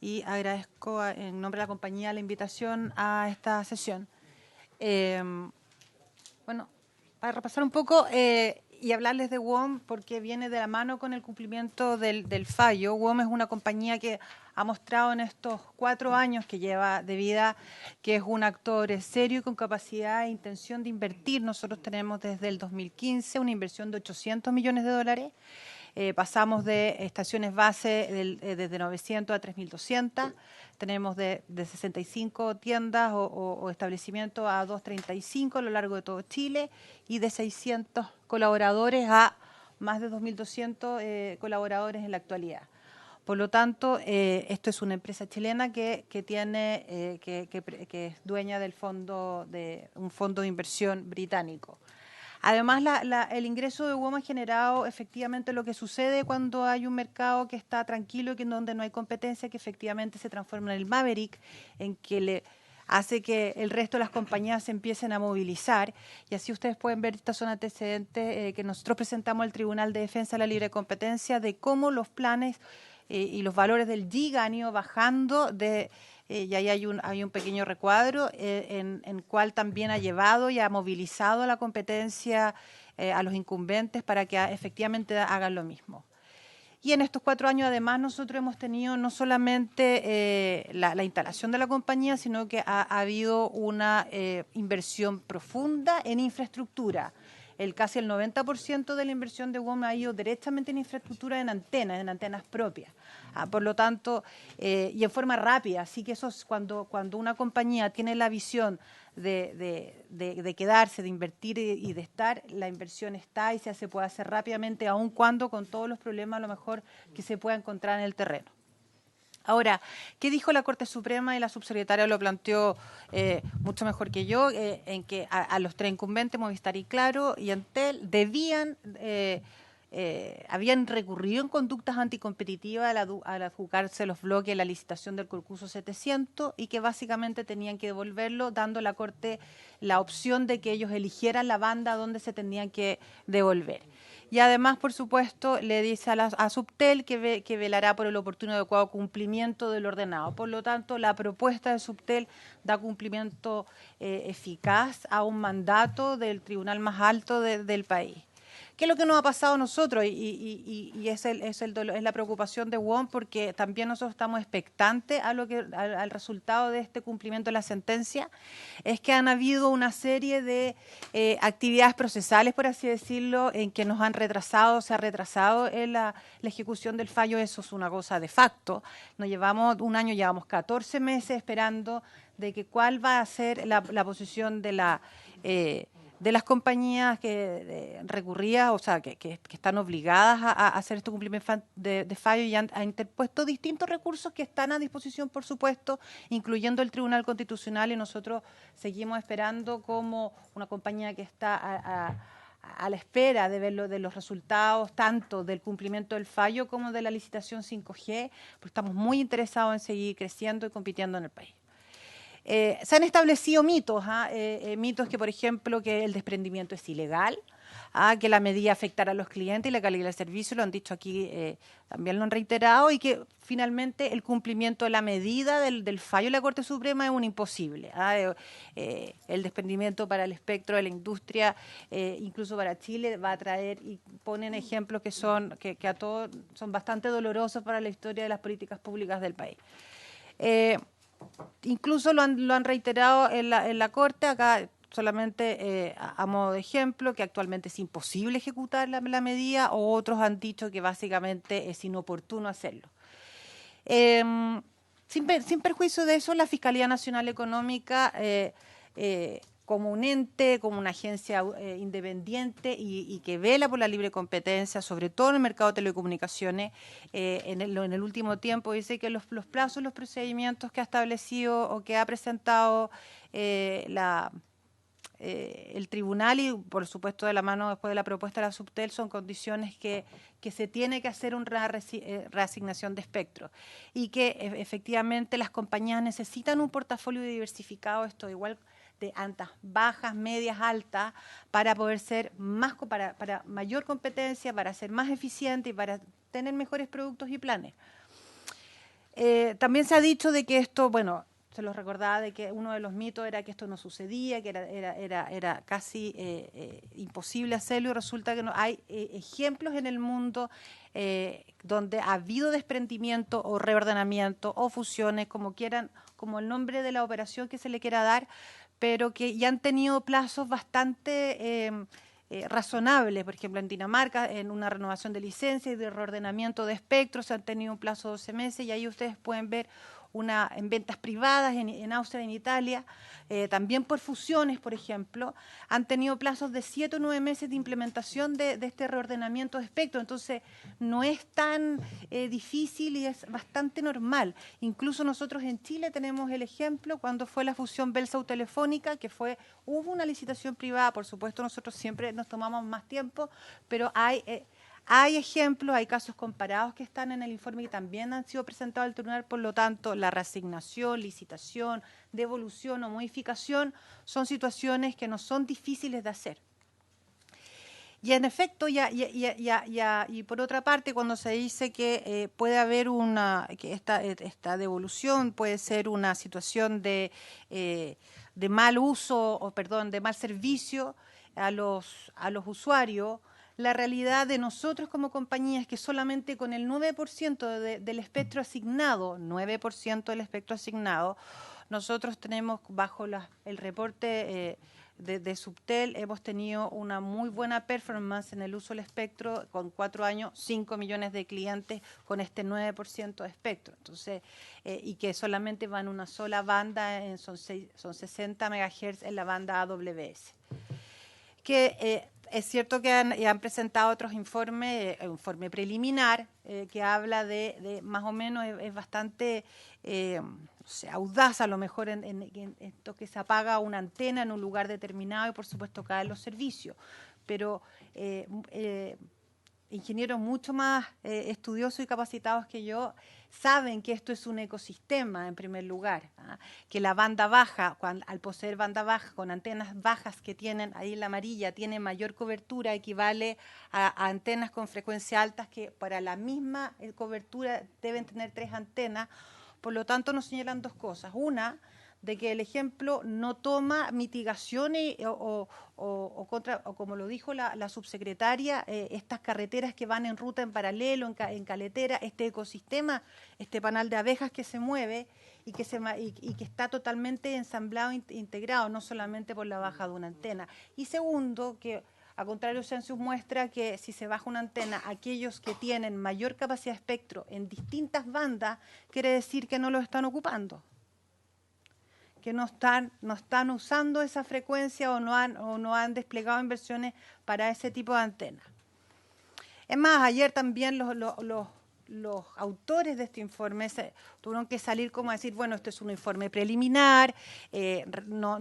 y agradezco en nombre de la compañía la invitación a esta sesión. Bueno, para repasar un poco y hablarles de WOM porque viene de la mano con el cumplimiento del fallo. WOM es una compañía que ha mostrado en estos 4 años que lleva de vida que es un actor serio y con capacidad e intención de invertir. Nosotros tenemos desde el 2015 una inversión de $800 millones. Pasamos de estaciones base desde 900 a 3.200. Tenemos de 65 tiendas o establecimientos a 235 a lo largo de todo Chile y de 600 colaboradores a más de 2.200 colaboradores en la actualidad. Por lo tanto, esto es una empresa chilena que es dueña del un fondo de inversión británico. Además, el ingreso de WOM ha generado efectivamente lo que sucede cuando hay un mercado que está tranquilo y donde no hay competencia, que efectivamente se transforma en el Maverick, en que le hace que el resto de las compañías se empiecen a movilizar. Y así ustedes pueden ver, estos son antecedentes que nosotros presentamos al Tribunal de Defensa de la Libre Competencia de cómo los planes y los valores del GIG han ido bajando y ahí hay un pequeño recuadro en cual también ha llevado y ha movilizado a la competencia a los incumbentes para que efectivamente hagan lo mismo. Y en estos 4 años además nosotros hemos tenido no solamente la instalación de la compañía, sino que ha habido una inversión profunda en infraestructura. Casi el 90% de la inversión de WOM ha ido directamente en infraestructura en antenas propias. Por lo tanto, y en forma rápida, así que eso es cuando una compañía tiene la visión de quedarse, de invertir y de estar, la inversión está y se puede hacer rápidamente, aun cuando con todos los problemas a lo mejor que se pueda encontrar en el terreno. Ahora, ¿qué dijo la Corte Suprema? Y la subsecretaria lo planteó mucho mejor que yo, en que a los 3 incumbentes, Movistar y Claro y Entel, habían recurrido en conductas anticompetitivas al adjudicarse los bloques en la licitación del concurso 700 y que básicamente tenían que devolverlo, dando a la Corte la opción de que ellos eligieran la banda donde se tenían que devolver. Y además, por supuesto, le dice a Subtel que velará por el oportuno y adecuado cumplimiento del ordenado. Por lo tanto, la propuesta de Subtel da cumplimiento eficaz a un mandato del tribunal más alto del país. ¿Qué es lo que nos ha pasado a nosotros? Y es la preocupación de WOM, porque también nosotros estamos expectantes al resultado de este cumplimiento de la sentencia. Es que han habido una serie de actividades procesales, por así decirlo, en que nos han retrasado, se ha retrasado en la ejecución del fallo. Eso es una cosa de facto. Nos llevamos un año, llevamos 14 meses esperando de que cuál va a ser la posición de las compañías que recurrían, o sea, que están obligadas a hacer este cumplimiento de fallo, y han interpuesto distintos recursos que están a disposición, por supuesto, incluyendo el Tribunal Constitucional, y nosotros seguimos esperando como una compañía que está a la espera de ver de los resultados tanto del cumplimiento del fallo como de la licitación 5G, porque estamos muy interesados en seguir creciendo y compitiendo en el país. Se han establecido mitos, mitos que, por ejemplo, que el desprendimiento es ilegal, que la medida afectará a los clientes y la calidad del servicio, lo han dicho aquí, también lo han reiterado, y que finalmente el cumplimiento de la medida del fallo de la Corte Suprema es un imposible. El desprendimiento para el espectro de la industria, incluso para Chile, va a traer, y ponen ejemplos que a todos son bastante dolorosos para la historia de las políticas públicas del país. Incluso lo han reiterado en la Corte, acá solamente a modo de ejemplo, que actualmente es imposible ejecutar la medida, o otros han dicho que básicamente es inoportuno hacerlo. Sin perjuicio de eso, la Fiscalía Nacional Económica, como un ente, como una agencia independiente y que vela por la libre competencia, sobre todo en el mercado de telecomunicaciones, en el último tiempo dice que los plazos, los procedimientos que ha establecido o que ha presentado el tribunal, y por supuesto de la mano después de la propuesta de la Subtel, son condiciones que se tiene que hacer una reasignación de espectro, y que efectivamente las compañías necesitan un portafolio diversificado, esto igual de altas, bajas, medias, altas, para poder ser más, para mayor competencia, para ser más eficiente y para tener mejores productos y planes. También se ha dicho de que esto, bueno, se los recordaba de que uno de los mitos era que esto no sucedía, que era casi imposible hacerlo, y resulta que no. Hay ejemplos en el mundo donde ha habido desprendimiento o reordenamiento o fusiones, como quieran, como el nombre de la operación que se le quiera dar, pero que ya han tenido plazos bastante razonables. Por ejemplo, en Dinamarca, en una renovación de licencia y de reordenamiento de espectro, se han tenido un plazo de 12 meses, y ahí ustedes pueden ver en ventas privadas en Austria, en Italia, también por fusiones, por ejemplo, han tenido plazos de 7 o 9 meses de implementación de este reordenamiento de espectro. Entonces, no es tan difícil y es bastante normal. Incluso nosotros en Chile tenemos el ejemplo cuando fue la fusión Bell-South-Telefónica, que hubo una licitación privada. Por supuesto, nosotros siempre nos tomamos más tiempo, pero hay ejemplos, hay casos comparados que están en el informe y también han sido presentados al tribunal. Por lo tanto, la reasignación, licitación, devolución o modificación son situaciones que no son difíciles de hacer. Y en efecto, y por otra parte, cuando se dice que puede haber que esta devolución puede ser una situación de mal uso, de mal servicio a los usuarios, la realidad de nosotros como compañía es que solamente con el 9% del espectro asignado, 9% del espectro asignado, nosotros tenemos bajo el reporte de Subtel, hemos tenido una muy buena performance en el uso del espectro, con 4 años, 5 millones de clientes con este 9% de espectro. Entonces, y que solamente va en una sola banda, son 60 MHz en la banda AWS. Es cierto que han presentado otros informes, un informe preliminar que habla de más o menos, es bastante audaz a lo mejor en esto, que se apaga una antena en un lugar determinado y por supuesto caen los servicios. Pero ingenieros mucho más estudiosos y capacitados que yo saben que esto es un ecosistema en primer lugar, que la banda baja, al poseer banda baja con antenas bajas que tienen ahí en la amarilla, tiene mayor cobertura, equivale a antenas con frecuencia altas que para la misma cobertura deben tener 3 antenas. Por lo tanto, nos señalan 2 cosas. Una, de que el ejemplo no toma mitigaciones o como lo dijo la subsecretaria, estas carreteras que van en ruta en paralelo, en caletera, este ecosistema, este panal de abejas que se mueve y que está totalmente ensamblado, integrado, no solamente por la baja de una antena. Y segundo, que a contrario, Census muestra que si se baja una antena, aquellos que tienen mayor capacidad de espectro en distintas bandas, quiere decir que no lo están ocupando, que no están usando esa frecuencia o no han desplegado inversiones para ese tipo de antenas. Es más, ayer también los los autores de este informe tuvieron que salir como a decir, bueno, esto es un informe preliminar, no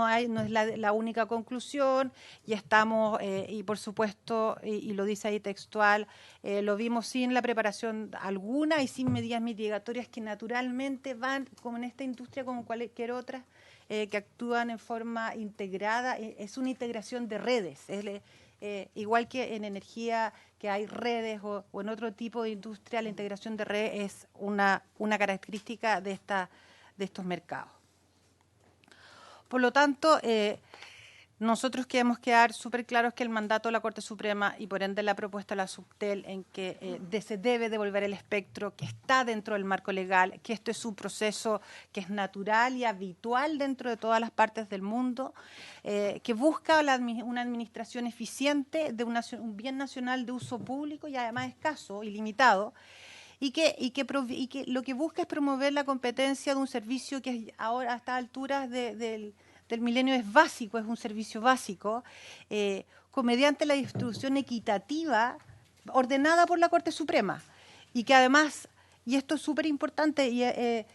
es la única conclusión, y estamos, y por supuesto, y lo dice ahí textual, lo vimos sin la preparación alguna y sin medidas mitigatorias que naturalmente van, como en esta industria como cualquier otra, que actúan en forma integrada. Es una integración de redes, igual que en energía, que hay redes o en otro tipo de industria, la integración de redes es una característica de estos mercados. Por lo tanto, nosotros queremos quedar súper claros que el mandato de la Corte Suprema y por ende la propuesta de la Subtel en que se debe devolver el espectro, que está dentro del marco legal, que esto es un proceso que es natural y habitual dentro de todas las partes del mundo, que busca una administración eficiente de un bien nacional de uso público y además escaso y limitado, y que lo que busca es promover la competencia de un servicio que ahora a estas alturas del milenio es básico, es un servicio básico, mediante la distribución equitativa ordenada por la Corte Suprema. Y que además, y esto es súper importante,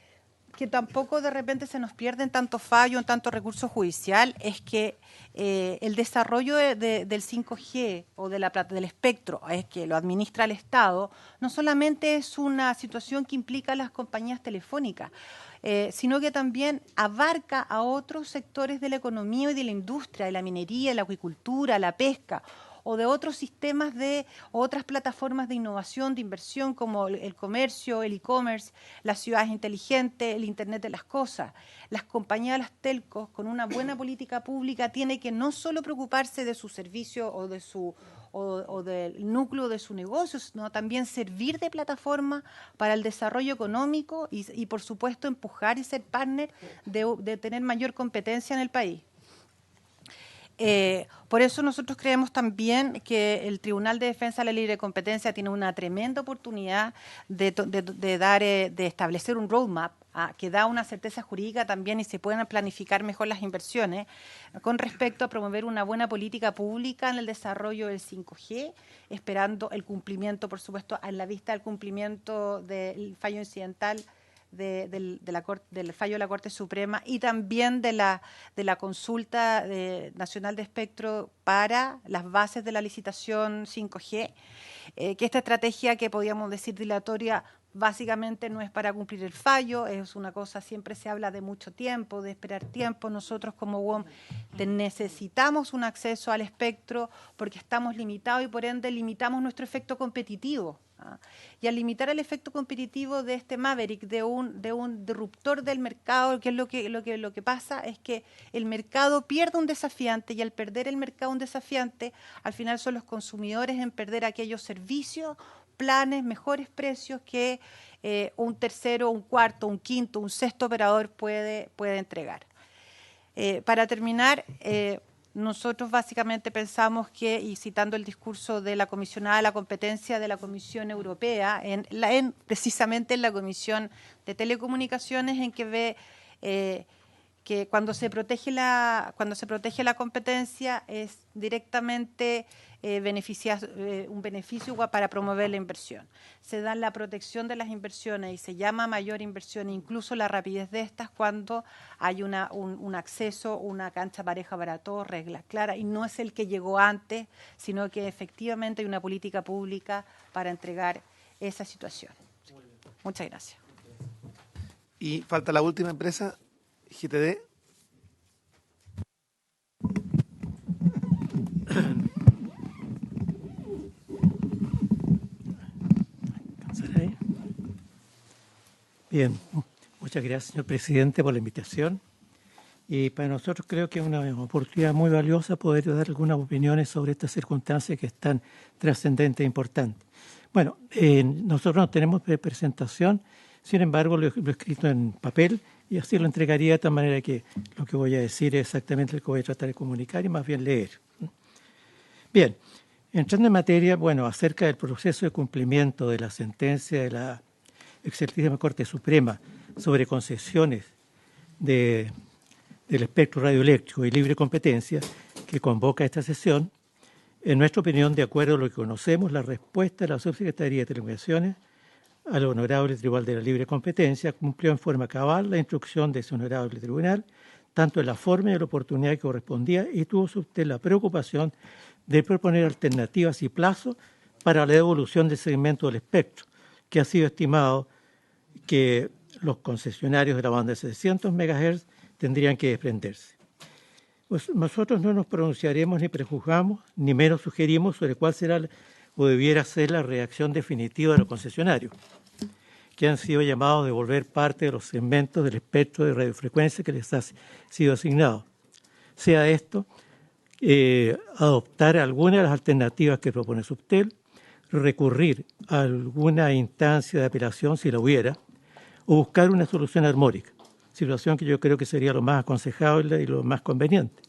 que tampoco de repente se nos pierden tanto fallo, tanto recurso judicial, es que el desarrollo del 5G o del espectro, es que lo administra el Estado, no solamente es una situación que implica a las compañías telefónicas, sino que también abarca a otros sectores de la economía y de la industria, de la minería, la acuicultura, la pesca, o de otros sistemas otras plataformas de innovación, de inversión, como el comercio, el e-commerce, las ciudades inteligentes, el Internet de las cosas. Las compañías, las telcos, con una buena política pública, tienen que no solo preocuparse de su servicio o del núcleo de su negocio, sino también servir de plataforma para el desarrollo económico y por supuesto, empujar y ser partner de tener mayor competencia en el país. Por eso nosotros creemos también que el Tribunal de Defensa de la Libre Competencia tiene una tremenda oportunidad de establecer un roadmap que da una certeza jurídica también y se pueden planificar mejor las inversiones con respecto a promover una buena política pública en el desarrollo del 5G, esperando el cumplimiento, por supuesto, a la vista del cumplimiento del fallo incidental del fallo de la Corte Suprema y también de la consulta nacional de espectro para las bases de la licitación 5G, que esta estrategia que podríamos decir dilatoria básicamente no es para cumplir el fallo, es una cosa, siempre se habla de mucho tiempo, de esperar tiempo. Nosotros como UOM necesitamos un acceso al espectro porque estamos limitados y por ende limitamos nuestro efecto competitivo. Y al limitar el efecto competitivo de este Maverick, de un disruptor del mercado, que es lo que pasa es que el mercado pierde un desafiante y al perder el mercado un desafiante, al final son los consumidores en perder aquellos servicios, planes, mejores precios que un tercero, un cuarto, un quinto, un sexto operador puede entregar. Para terminar, nosotros básicamente pensamos que, y citando el discurso de la comisionada de la competencia de la Comisión Europea, precisamente en la Comisión de Telecomunicaciones, en que ve que cuando se protege la competencia es directamente un beneficio para promover la inversión. Se da la protección de las inversiones y se llama mayor inversión, incluso la rapidez de estas, cuando hay un acceso, una cancha pareja para todos, reglas claras, y no es el que llegó antes, sino que efectivamente hay una política pública para entregar esa situación. Muchas gracias. Y falta la última empresa, GTD. Bien, muchas gracias, señor presidente, por la invitación. Y para nosotros creo que es una oportunidad muy valiosa poder dar algunas opiniones sobre estas circunstancias que están trascendentes e importantes. Bueno, nosotros no tenemos presentación, sin embargo lo he escrito en papel y así lo entregaría de tal manera que lo que voy a decir es exactamente lo que voy a tratar de comunicar y más bien leer. Bien, entrando en materia, bueno, acerca del proceso de cumplimiento de la sentencia de la Excelentísima Corte Suprema sobre concesiones del espectro radioeléctrico y libre competencia que convoca esta sesión, En nuestra opinión, de acuerdo a lo que conocemos, la respuesta de la Subsecretaría de Telecomunicaciones al Honorable Tribunal de la Libre Competencia cumplió en forma cabal la instrucción de ese Honorable Tribunal, tanto en la forma y en la oportunidad que correspondía, y tuvo usted la preocupación de proponer alternativas y plazos para la devolución del segmento del espectro, que ha sido estimado que los concesionarios de la banda de 700 MHz tendrían que desprenderse. Pues nosotros no nos pronunciaremos ni prejuzgamos, ni menos sugerimos sobre cuál será o debiera ser la reacción definitiva de los concesionarios, que han sido llamados a devolver parte de los segmentos del espectro de radiofrecuencia que les ha sido asignado. Sea esto, adoptar alguna de las alternativas que propone Subtel, recurrir a alguna instancia de apelación si la hubiera, o buscar una solución armónica, situación que yo creo que sería lo más aconsejable y lo más conveniente.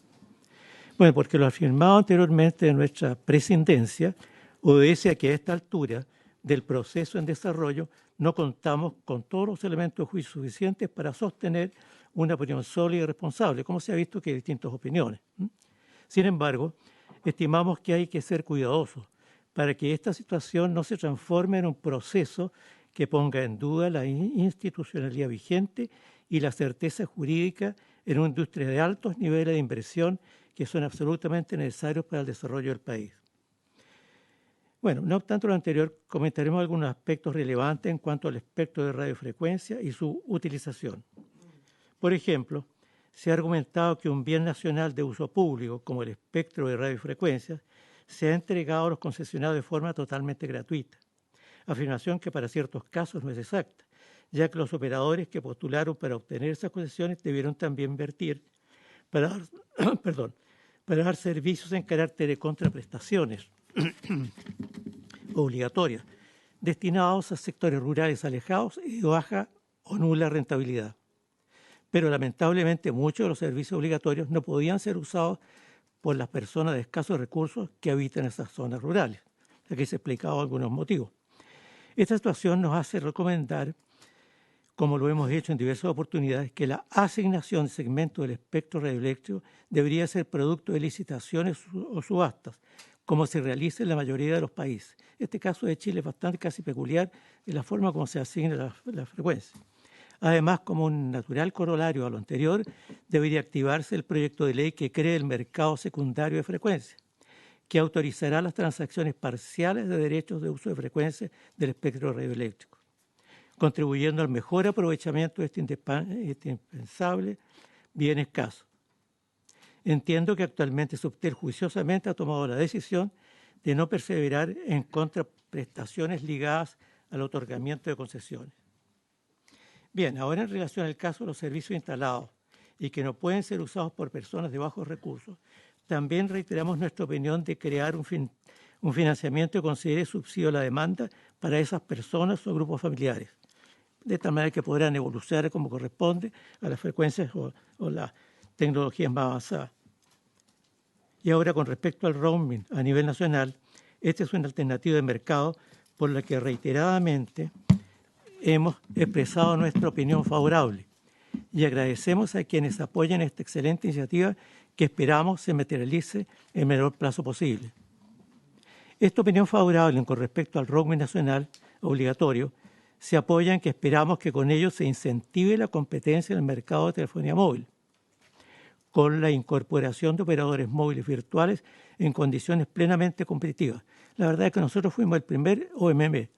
Bueno, porque lo afirmado anteriormente de nuestra presidencia obedece a que a esta altura del proceso en desarrollo no contamos con todos los elementos de juicio suficientes para sostener una opinión sólida y responsable, como se ha visto que hay distintas opiniones. Sin embargo, estimamos que hay que ser cuidadosos para que esta situación no se transforme en un proceso que ponga en duda la institucionalidad vigente y la certeza jurídica en una industria de altos niveles de inversión que son absolutamente necesarios para el desarrollo del país. Bueno, no obstante lo anterior, comentaremos algunos aspectos relevantes en cuanto al espectro de radiofrecuencia y su utilización. Por ejemplo, se ha argumentado que un bien nacional de uso público, como el espectro de radiofrecuencias, se ha entregado a los concesionarios de forma totalmente gratuita, afirmación que para ciertos casos no es exacta, ya que los operadores que postularon para obtener esas concesiones debieron también invertir para dar servicios en carácter de contraprestaciones obligatorias, destinados a sectores rurales alejados y de baja o nula rentabilidad. Pero lamentablemente muchos de los servicios obligatorios no podían ser usados por las personas de escasos recursos que habitan en esas zonas rurales. Aquí se han explicado algunos motivos. Esta situación nos hace recomendar, como lo hemos hecho en diversas oportunidades, que la asignación de segmentos del espectro radioeléctrico debería ser producto de licitaciones o subastas, como se realiza en la mayoría de los países. Este caso de Chile es bastante casi peculiar en la forma como se asigna la frecuencia. Además, como un natural corolario a lo anterior, debería activarse el proyecto de ley que cree el mercado secundario de frecuencia, que autorizará las transacciones parciales de derechos de uso de frecuencia del espectro radioeléctrico, contribuyendo al mejor aprovechamiento de este indispensable bien escaso. Entiendo que actualmente Subtel juiciosamente ha tomado la decisión de no perseverar en contraprestaciones ligadas al otorgamiento de concesiones. Bien, ahora en relación al caso de los servicios instalados y que no pueden ser usados por personas de bajos recursos, también reiteramos nuestra opinión de crear un financiamiento que considere subsidio a la demanda para esas personas o grupos familiares, de tal manera que podrán evolucionar como corresponde a las frecuencias o las tecnologías más avanzadas. Y ahora, con respecto al roaming a nivel nacional, esta es una alternativa de mercado por la que reiteradamente hemos expresado nuestra opinión favorable y agradecemos a quienes apoyan esta excelente iniciativa que esperamos se materialice en el menor plazo posible. Esta opinión favorable con respecto al roaming nacional obligatorio se apoya en que esperamos que con ello se incentive la competencia en el mercado de telefonía móvil, con la incorporación de operadores móviles virtuales en condiciones plenamente competitivas. La verdad es que nosotros fuimos el primer OMM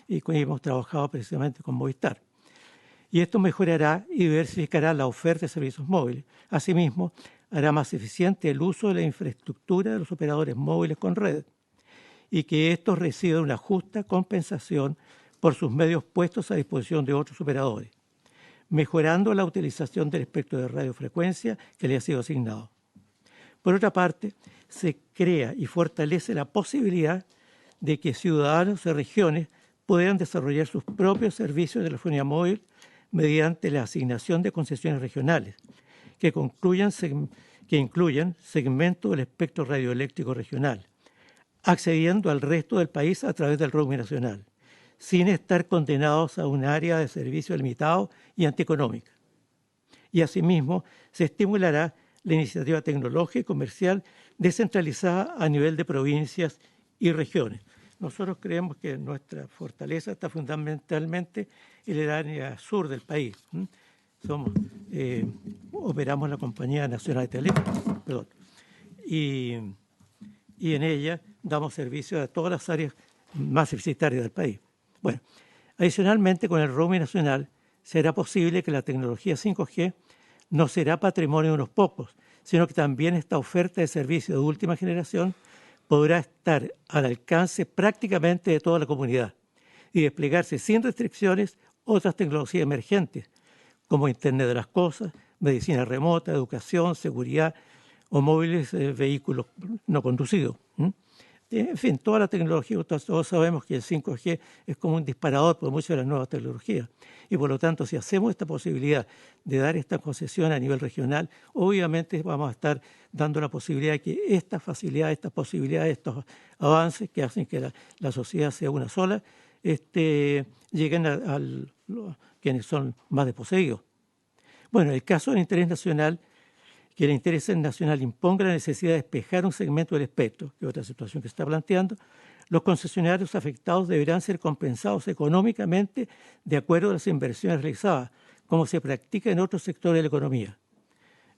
y hemos trabajado precisamente con Movistar. Y esto mejorará y diversificará la oferta de servicios móviles. Asimismo, hará más eficiente el uso de la infraestructura de los operadores móviles con red y que estos reciban una justa compensación por sus medios puestos a disposición de otros operadores, mejorando la utilización del espectro de radiofrecuencia que le ha sido asignado. Por otra parte, se crea y fortalece la posibilidad de que ciudadanos de regiones puedan desarrollar sus propios servicios de telefonía móvil mediante la asignación de concesiones regionales que incluyan segmentos del espectro radioeléctrico regional, accediendo al resto del país a través del roaming nacional, sin estar condenados a un área de servicio limitado y antieconómica. Y asimismo, se estimulará la iniciativa tecnológica y comercial descentralizada a nivel de provincias y regiones. Nosotros creemos que nuestra fortaleza está fundamentalmente en el área sur del país. Operamos la Compañía Nacional de Teléfonos, y en ella damos servicio a todas las áreas más deficitarias del país. Bueno, adicionalmente, con el roaming nacional será posible que la tecnología 5G no será patrimonio de unos pocos, sino que también esta oferta de servicio de última generación podrá estar al alcance prácticamente de toda la comunidad y desplegarse sin restricciones otras tecnologías emergentes, como Internet de las Cosas, medicina remota, educación, seguridad o móviles vehículos no conducidos. En fin, toda la tecnología, todos sabemos que el 5G es como un disparador por muchas de las nuevas tecnologías. Y por lo tanto, si hacemos esta posibilidad de dar esta concesión a nivel regional, obviamente vamos a estar dando la posibilidad de que estas facilidades, estas posibilidades, estos avances que hacen que la sociedad sea una sola, lleguen a quienes son más desposeídos. Bueno, en el caso del interés nacional, que el interés nacional imponga la necesidad de despejar un segmento del espectro, que es otra situación que se está planteando, los concesionarios afectados deberán ser compensados económicamente de acuerdo a las inversiones realizadas, como se practica en otros sectores de la economía.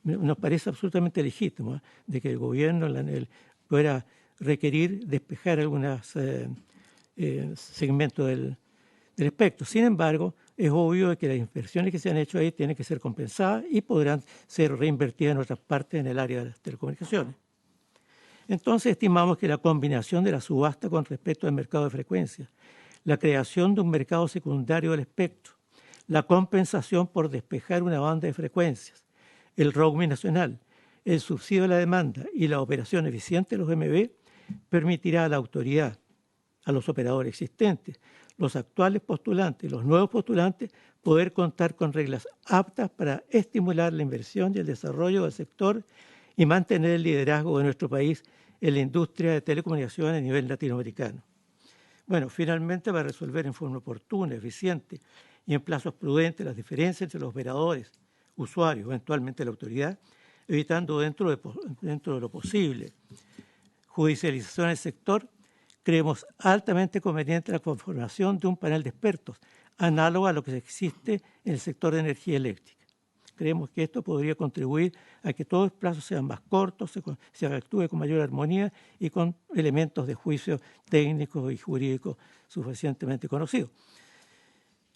Nos parece absolutamente legítimo de que el gobierno pueda requerir despejar algunos segmentos del espectro. Sin embargo, es obvio que las inversiones que se han hecho ahí tienen que ser compensadas y podrán ser reinvertidas en otras partes en el área de las telecomunicaciones. Entonces, estimamos que la combinación de la subasta con respecto al mercado de frecuencias, la creación de un mercado secundario del espectro, la compensación por despejar una banda de frecuencias, el roaming nacional, el subsidio a la demanda y la operación eficiente de los MB permitirá a la autoridad, a los operadores existentes, los actuales postulantes y los nuevos postulantes poder contar con reglas aptas para estimular la inversión y el desarrollo del sector y mantener el liderazgo de nuestro país en la industria de telecomunicaciones a nivel latinoamericano. Bueno, finalmente, para resolver en forma oportuna, eficiente y en plazos prudentes las diferencias entre los operadores, usuarios, eventualmente la autoridad, evitando dentro de lo posible judicialización del sector, creemos altamente conveniente la conformación de un panel de expertos, análogo a lo que existe en el sector de energía eléctrica. Creemos que esto podría contribuir a que todos los plazos sean más cortos, se actúe con mayor armonía y con elementos de juicio técnicos y jurídicos suficientemente conocidos.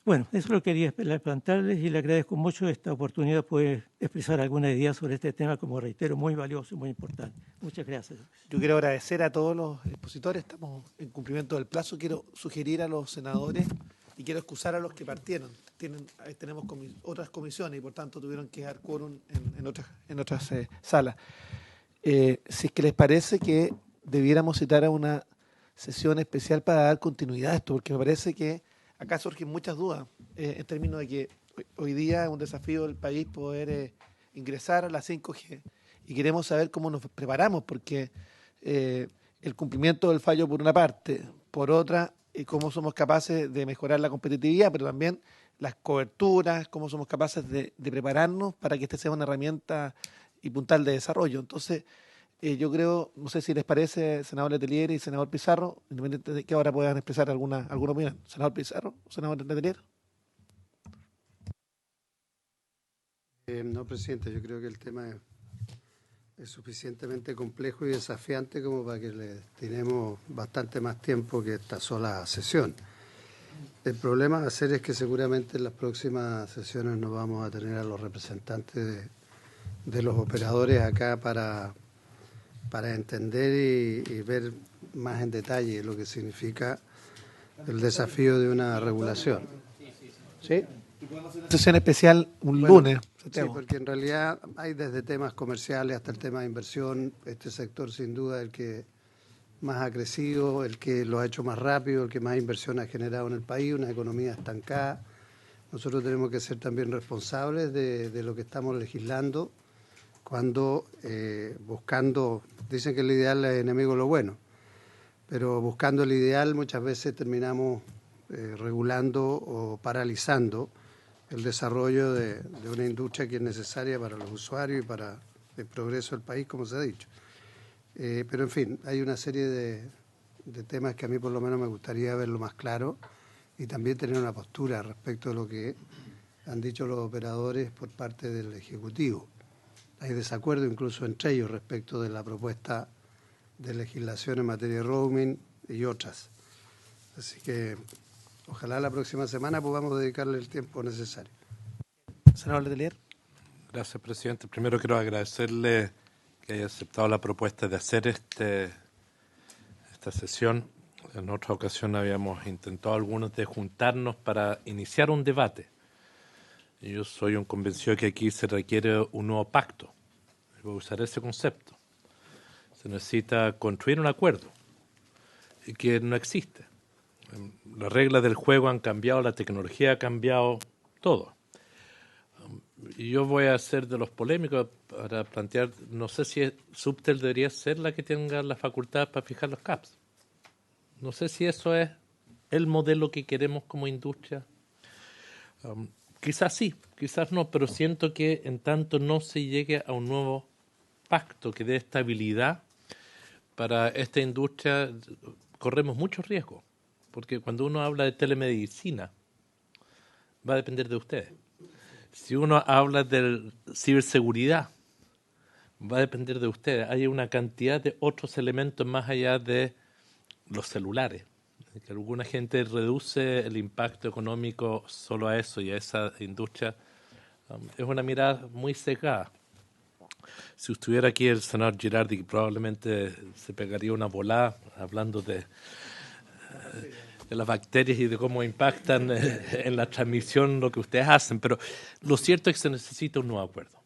Bueno, eso lo quería plantearles y le agradezco mucho esta oportunidad de poder expresar alguna idea sobre este tema, como reitero, muy valioso y muy importante. Muchas gracias. Yo quiero agradecer a todos los expositores, estamos en cumplimiento del plazo. Quiero sugerir a los senadores y quiero excusar a los que partieron. Tenemos otras comisiones y por tanto tuvieron que dar quórum en otras salas. Si es que les parece que debiéramos citar a una sesión especial para dar continuidad a esto, porque me parece que acá surgen muchas dudas en términos de que hoy día es un desafío del país poder ingresar a la 5G y queremos saber cómo nos preparamos, porque el cumplimiento del fallo por una parte, por otra, cómo somos capaces de mejorar la competitividad, pero también las coberturas, cómo somos capaces de prepararnos para que esta sea una herramienta y puntal de desarrollo. Entonces, yo creo, no sé si les parece, senador Letelier y senador Pizarro, independiente de que ahora puedan expresar alguna opinión. Senador Pizarro, senador Letelier. No, presidente, yo creo que el tema es suficientemente complejo y desafiante como para que le tenemos bastante más tiempo que esta sola sesión. El problema va a ser es que seguramente en las próximas sesiones no vamos a tener a los representantes de los operadores acá para entender y ver más en detalle lo que significa el desafío de una regulación. ¿Sí? Sesión especial un lunes. Sí, porque en realidad hay desde temas comerciales hasta el tema de inversión. Este sector sin duda es el que más ha crecido, el que lo ha hecho más rápido, el que más inversión ha generado en el país, una economía estancada. Nosotros tenemos que ser también responsables de lo que estamos legislando cuando buscando, dicen que el ideal es enemigo de lo bueno, pero buscando el ideal muchas veces terminamos regulando o paralizando el desarrollo de una industria que es necesaria para los usuarios y para el progreso del país, como se ha dicho. Pero en fin, hay una serie de temas que a mí por lo menos me gustaría verlo más claro y también tener una postura respecto a lo que han dicho los operadores por parte del Ejecutivo. Hay desacuerdo incluso entre ellos respecto de la propuesta de legislación en materia de roaming y otras. Así que ojalá la próxima semana podamos dedicarle el tiempo necesario. Senador Letelier. Gracias, presidente. Primero quiero agradecerle que haya aceptado la propuesta de hacer esta sesión. En otra ocasión habíamos intentado algunos de juntarnos para iniciar un debate. Yo soy un convencido que aquí se requiere un nuevo pacto. Voy a usar ese concepto. Se necesita construir un acuerdo que no existe. Las reglas del juego han cambiado, la tecnología ha cambiado, todo. Y yo voy a ser de los polémicos para plantear, no sé si Subtel debería ser la que tenga la facultad para fijar los caps. No sé si eso es el modelo que queremos como industria. Quizás sí, quizás no, pero siento que en tanto no se llegue a un nuevo pacto que dé estabilidad para esta industria, corremos muchos riesgos. Porque cuando uno habla de telemedicina, va a depender de ustedes. Si uno habla de ciberseguridad, va a depender de ustedes. Hay una cantidad de otros elementos más allá de los celulares. Que alguna gente reduce el impacto económico solo a eso y a esa industria. Es una mirada muy sesgada. Si estuviera aquí el senador Girardi, probablemente se pegaría una volada hablando de las bacterias y de cómo impactan en la transmisión lo que ustedes hacen, pero lo cierto es que se necesita un nuevo acuerdo.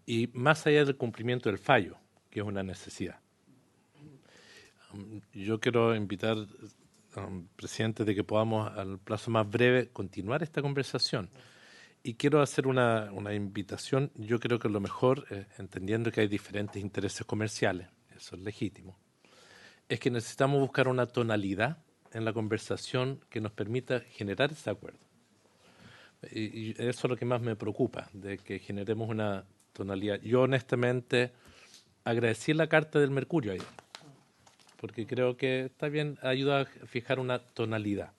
Y más allá del cumplimiento del fallo, que es una necesidad. Yo quiero invitar, presidente, de que podamos al plazo más breve continuar esta conversación. Y quiero hacer una invitación. Yo creo que lo mejor, entendiendo que hay diferentes intereses comerciales, eso es legítimo, es que necesitamos buscar una tonalidad en la conversación que nos permita generar ese acuerdo. Y eso es lo que más me preocupa, de que generemos una tonalidad. Yo honestamente agradecí la carta del Mercurio ayer, porque creo que está bien, ayuda a fijar una tonalidad.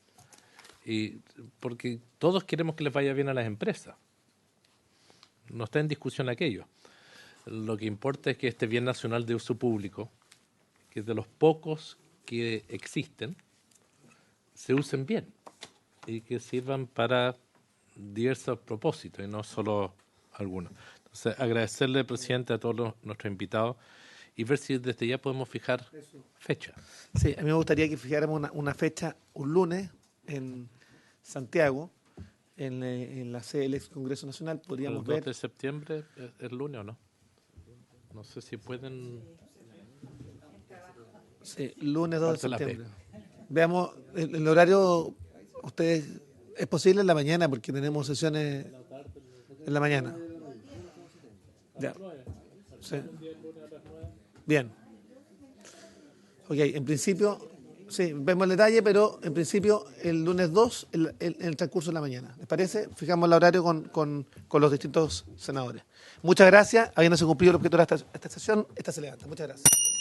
Y porque todos queremos que les vaya bien a las empresas. No está en discusión aquello. Lo que importa es que este bien nacional de uso público, que de los pocos que existen, se usen bien y que sirvan para diversos propósitos y no solo algunos. Entonces, agradecerle, presidente, a todos nuestros invitados y ver si desde ya podemos fijar fecha. Sí, a mí me gustaría que fijáramos una fecha, un lunes, en Santiago, en la sede del ex Congreso Nacional. Podríamos ver. ¿El 2 de septiembre es lunes o no? No sé si pueden. Sí, lunes 2 de septiembre. Veamos el horario. Ustedes, ¿es posible en la mañana? Porque tenemos sesiones en la mañana. Ya. Sí. Bien. Ok, en principio, sí, vemos el detalle, pero en principio el lunes 2, en el transcurso de la mañana. ¿Les parece? Fijamos el horario con los distintos senadores. Muchas gracias. Habiéndose cumplido el objeto de esta sesión, esta se levanta. Muchas gracias.